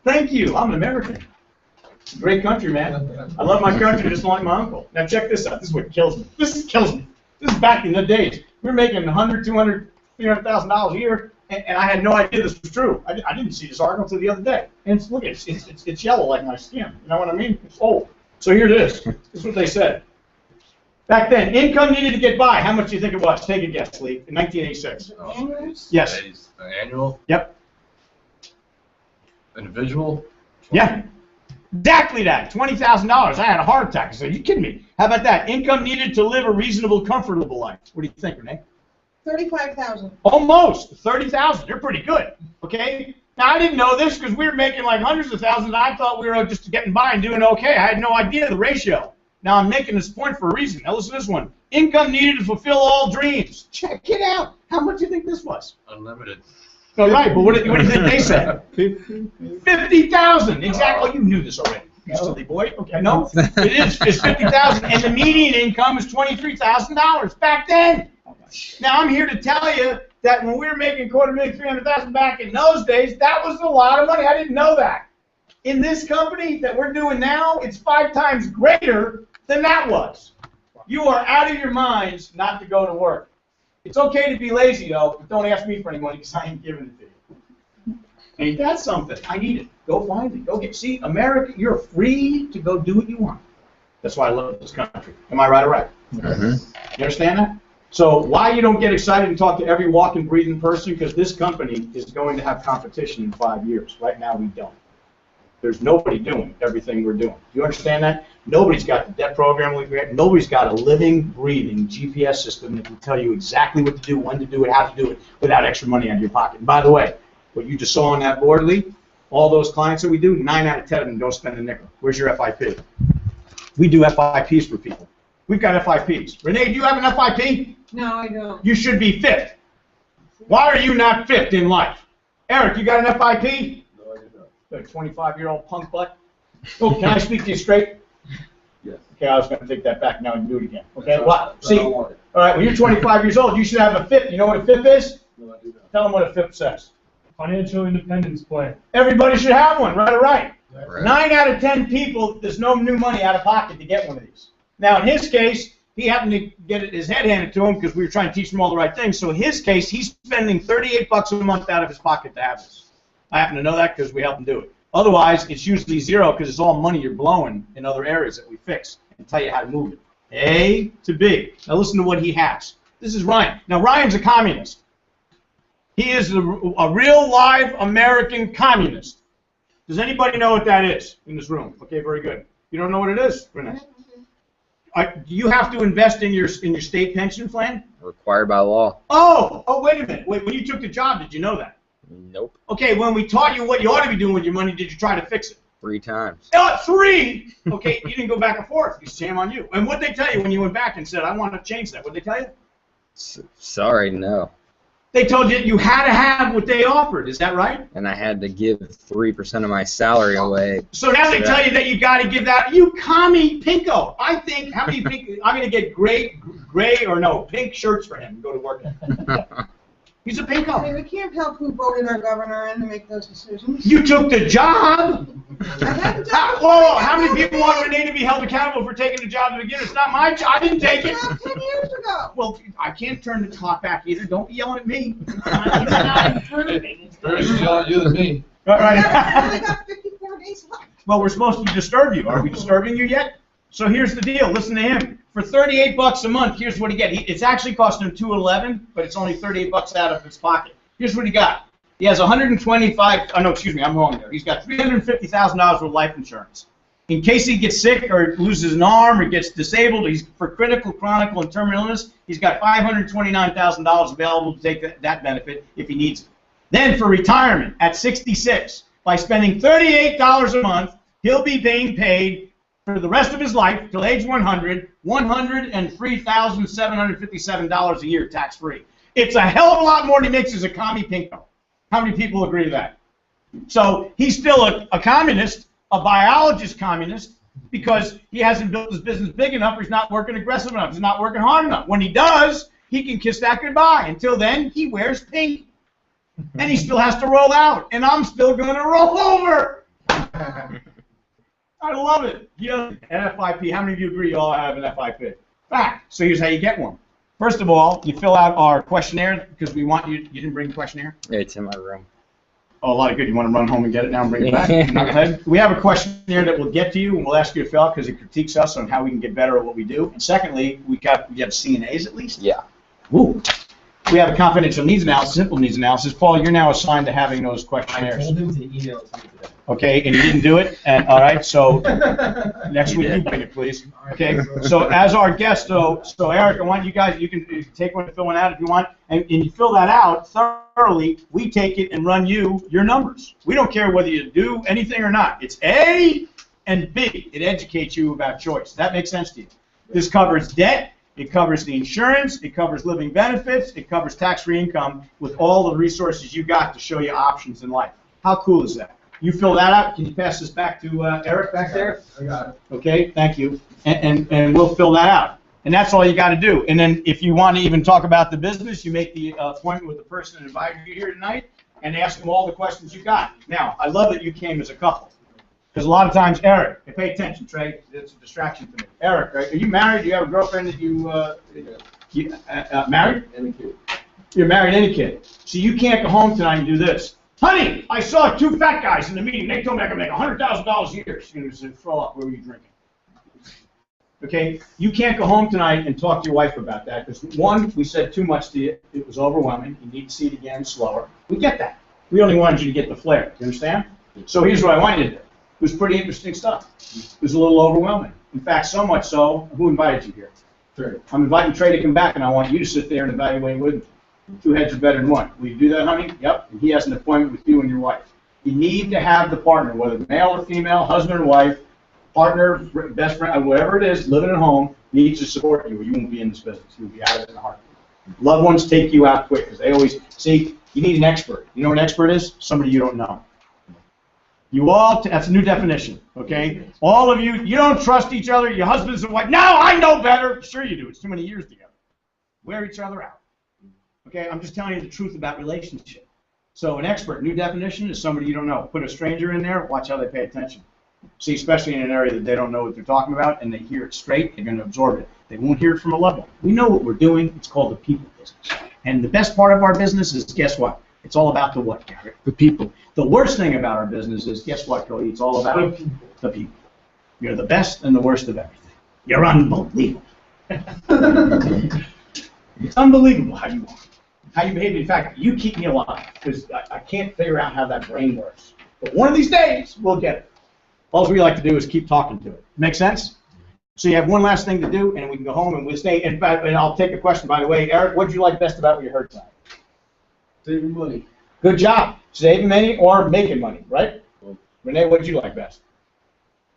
Thank you. I'm an American. It's a great country, man. I love my country just like my uncle. Now check this out. This is what kills me. This kills me. This is back in the days. We were making $100,000, $200,000, $300,000 a year, and I had no idea this was true. I didn't see this article until the other day. And look, it's yellow like my skin. You know what I mean? It's old. So here it is. This is what they said. Back then, income needed to get by. How much do you think it was? Take a guess, Lee. In 1986. Yes. Annual? Yep. Individual? Yeah. Exactly that. $20,000. I had a heart attack. I said, are you kidding me? How about that? Income needed to live a reasonable, comfortable life. What do you think, Renee? 35,000. Almost 30,000. You're pretty good. Okay. Now I didn't know this because we were making like hundreds of thousands. And I thought we were just getting by and doing okay. I had no idea the ratio. Now I'm making this point for a reason. Now listen to this one. Income needed to fulfill all dreams. Check it out. How much do you think this was? Unlimited. Oh, right, but what do you think they said? 50,000. Exactly. Oh, you knew this already. You silly boy. Okay, no, it is. It's 50,000, and the median income is $23,000 back then. Now I'm here to tell you that when we were making $250,000, $300,000 back in those days, that was a lot of money. I didn't know that. In this company that we're doing now, it's 5 times greater than that was. You are out of your minds not to go to work. It's okay to be lazy, though, but don't ask me for any money because I ain't giving it to you. Ain't that something? I need it. Go find it. Go get. See, America, you're free to go do what you want. That's why I love this country. Am I right or right? You understand that? So why you don't get excited and talk to every walking, breathing person? Because this company is going to have competition in 5 years. Right now, we don't. There's nobody doing everything we're doing. Do you understand that? Nobody's got the debt program we've got. Nobody's got a living, breathing GPS system that can tell you exactly what to do, when to do it, how to do it, without extra money out of your pocket. And by the way, what you just saw on that board, Lee, all those clients that we do, 9 out of 10 of them don't spend a nickel. Where's your FIP? We do FIPs for people. We've got FIPs. Renee, do you have an FIP? No, I don't. You should be fifth. Why are you not fifth in life? Eric, you got an FIP? No, I do not. A 25-year-old punk butt? Oh, can I speak to you straight? Yes. Okay, I was going to take that back now and do it again. Okay, well, see, all right, when you're 25 years old, you should have a FIP. You know what a FIP is? No, I do not. Tell them what a FIP says. Financial independence plan. Everybody should have one, right or right? Right. 9 out of 10 people, there's no new money out of pocket to get one of these. Now, in his case, he happened to get his head handed to him because we were trying to teach him all the right things. So in his case, he's spending $38 a month out of his pocket to have this. I happen to know that because we helped him do it. Otherwise, it's usually zero because it's all money you're blowing in other areas that we fix and tell you how to move it. A to B. Now listen to what he has. This is Ryan. Now, Ryan's a communist. He is a real live American communist. Does anybody know what that is in this room? Okay, very good. You don't know what it is, Renee? Do you have to invest in your state pension plan? Required by law. Oh, wait a minute. Wait, when you took the job, did you know that? Nope. Okay, when we taught you what you ought to be doing with your money, did you try to fix it? 3 times. 3! Okay, you didn't go back and forth. It's shame on you. And what did they tell you when you went back and said, I want to change that? What did they tell you? Sorry, no. They told you you had to have what they offered. Is that right? And I had to give 3% of my salary away. So now they tell you that you got to give that. You commie pinko. I think, how many pink, I'm going to get pink shirts for him and go to work in. He's a pinko. I mean, we can't help who voted our governor in to make those decisions. You took the job. How many people want Renee to be held accountable for taking the job to begin with? It's not my job. I didn't take it. 10 years ago. Well, I can't turn the clock back either. Don't be yelling at me. Better yell at you than me. All right. I only got 54 days left. Well, we're supposed to disturb you. Are we disturbing you yet? So here's the deal. Listen to him. For $38 a month, here's what he gets. It's actually costing him $211, but it's only $38 out of his pocket. Here's what he got. He has $125. Oh no, excuse me, I'm wrong there. He's got $350,000 worth of life insurance. In case he gets sick or loses an arm or gets disabled, he's for critical, chronic, and terminal illness. He's got $529,000 available to take that benefit if he needs it. Then for retirement at 66, by spending $38 a month, he'll be being paid for the rest of his life, till age 100, $103,757 a year tax-free. It's a hell of a lot more than he makes as a commie pinko. How many people agree to that? So he's still a communist, a biologist communist, because he hasn't built his business big enough, or he's not working aggressive enough, he's not working hard enough. When he does, he can kiss that goodbye. Until then, he wears pink. And he still has to roll out, and I'm still going to roll over. I love it. Yeah, an FIP. How many of you agree you all have an FIP? Fact. So here's how you get one. First of all, you fill out our questionnaire because we want you. You didn't bring a questionnaire? It's in my room. Oh, a lot of good. You want to run home and get it now and bring it back? We have a questionnaire that we'll get to you and we'll ask you to fill out because it critiques us on how we can get better at what we do. And secondly, you have CNAs at least? Yeah. Ooh. We have a confidential needs analysis, simple needs analysis. Paul, you're now assigned to having those questionnaires. I told him to email it to me today. Okay, and you didn't do it? And all right, so next week you bring it, please. Okay, so as our guest, so Eric, I want you guys, you can take one and fill one out if you want, and you fill that out thoroughly. We take it and run your numbers. We don't care whether you do anything or not. It's A and B. It educates you about choice. That makes sense to you. This covers debt. It covers the insurance, it covers living benefits, it covers tax-free income with all the resources you got to show you options in life. How cool is that? You fill that out. Can you pass this back to Eric back there? I got it. Okay, thank you. And we'll fill that out. And that's all you got to do. And then if you want to even talk about the business, you make the appointment with the person that invited you here tonight and ask them all the questions you got. Now, I love that you came as a couple. Because a lot of times, Eric, pay attention, Trey, it's a distraction to me. Eric, right, are you married? Do you have a girlfriend that married? Any kid. You're married, any kid. So you can't go home tonight and do this. Honey, I saw 2 fat guys in the meeting. They told me I could make $100,000 a year. She's going to throw up. Where were you drinking? Okay, you can't go home tonight and talk to your wife about that, because one, we said too much to you, it was overwhelming, you need to see it again slower. We get that. We only wanted you to get the flair, you understand? So here's what I want you to do. It was pretty interesting stuff. It was a little overwhelming. In fact, so much so, who invited you here? Trey. I'm inviting Trey to come back, and I want you to sit there and evaluate with me. 2 heads are better than one. Will you do that, honey? Yep. And he has an appointment with you and your wife. You need to have the partner, whether male or female, husband or wife, partner, best friend, whatever it is, living at home, needs to support you, or you won't be in this business. You'll be out of it in a heartbeat. Loved ones take you out quick, because they always, see, you need an expert. You know what an expert is? Somebody you don't know. You all, that's a new definition, okay? All of you, you don't trust each other, your husbands and wife, no, I know better. Sure you do, it's too many years together. Wear each other out. Okay, I'm just telling you the truth about relationship. So an expert, new definition, is somebody you don't know. Put a stranger in there, watch how they pay attention. See, especially in an area that they don't know what they're talking about, and they hear it straight, they're going to absorb it. They won't hear it from a loved one. We know what we're doing. It's called the people business. And the best part of our business is, guess what? It's all about the what, Garrett? The people. The worst thing about our business is, guess what, Cody? It's all about the people. You're the best and the worst of everything. You're unbelievable. It's unbelievable how you are. How you behave. In fact, you keep me alive, because I can't figure out how that brain works. But one of these days, we'll get it. All we like to do is keep talking to it. Make sense? So you have one last thing to do, and we can go home and we'll stay. And I'll take a question, by the way. Eric, what did you like best about what you heard tonight? Saving money. Good job. Saving money or making money, right? Renee, what did you like best?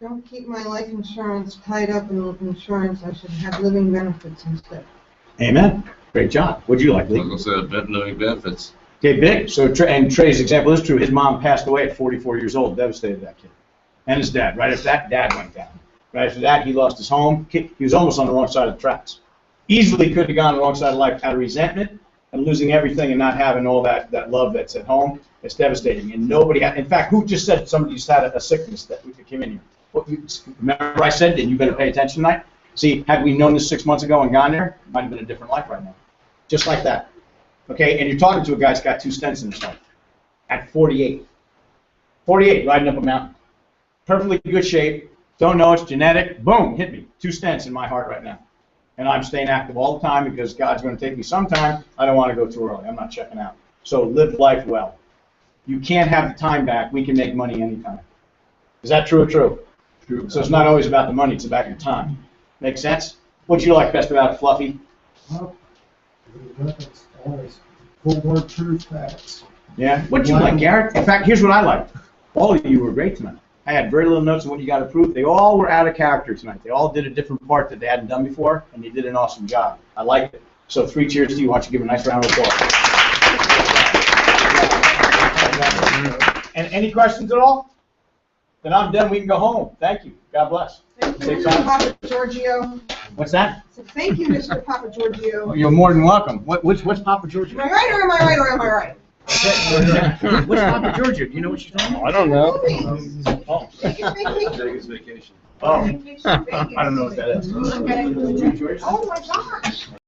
Don't keep my life insurance tied up in insurance. I should have living benefits instead. Amen. Great job. What did you like, Lee? I was going to say living benefits. Okay, big. So, and Trey's example is true. His mom passed away at 44 years old, devastated that kid. And his dad. Right after that, dad went down. Right after that, he lost his home. He was almost on the wrong side of the tracks. Easily could have gone on the wrong side of life out of resentment and losing everything and not having all that love that's at home. It's devastating. And nobody had, in fact, who just said somebody just had a sickness that came in here? Remember I said, and you better pay attention tonight? See, had we known this 6 months ago and gone there, it might have been a different life right now. Just like that. Okay, and you're talking to a guy who's got 2 stents in his life at 48. 48, riding up a mountain. Perfectly good shape. Don't know it's genetic. Boom, hit me. 2 stents in my heart right now. And I'm staying active all the time because God's going to take me sometime. I don't want to go too early. I'm not checking out. So live life well. You can't have the time back. We can make money anytime. Is that true or true? True. So it's not always about the money. It's about your time. Make sense? What'd you like best about it, Fluffy? It's always full word true facts. Yeah. What'd you like, Garrett? In fact, here's what I liked. All of you were great tonight. I had very little notes on what you got approved. They all were out of character tonight. They all did a different part that they hadn't done before, and they did an awesome job. I liked it. So 3 cheers to you. Why don't you give a nice round of applause? And any questions at all? Then I'm done. We can go home. Thank you. God bless. Thank you, Mr. Papa Giorgio. What's that? So thank you, Mr. Papa Giorgio. You're more than welcome. What's Papa Giorgio? Am I right or am I right or am I right? What's Papa Giorgio? Do you know what she's talking about? I don't know. Oh. Vegas vacation. Oh. I don't know what that is. Okay. Oh my gosh.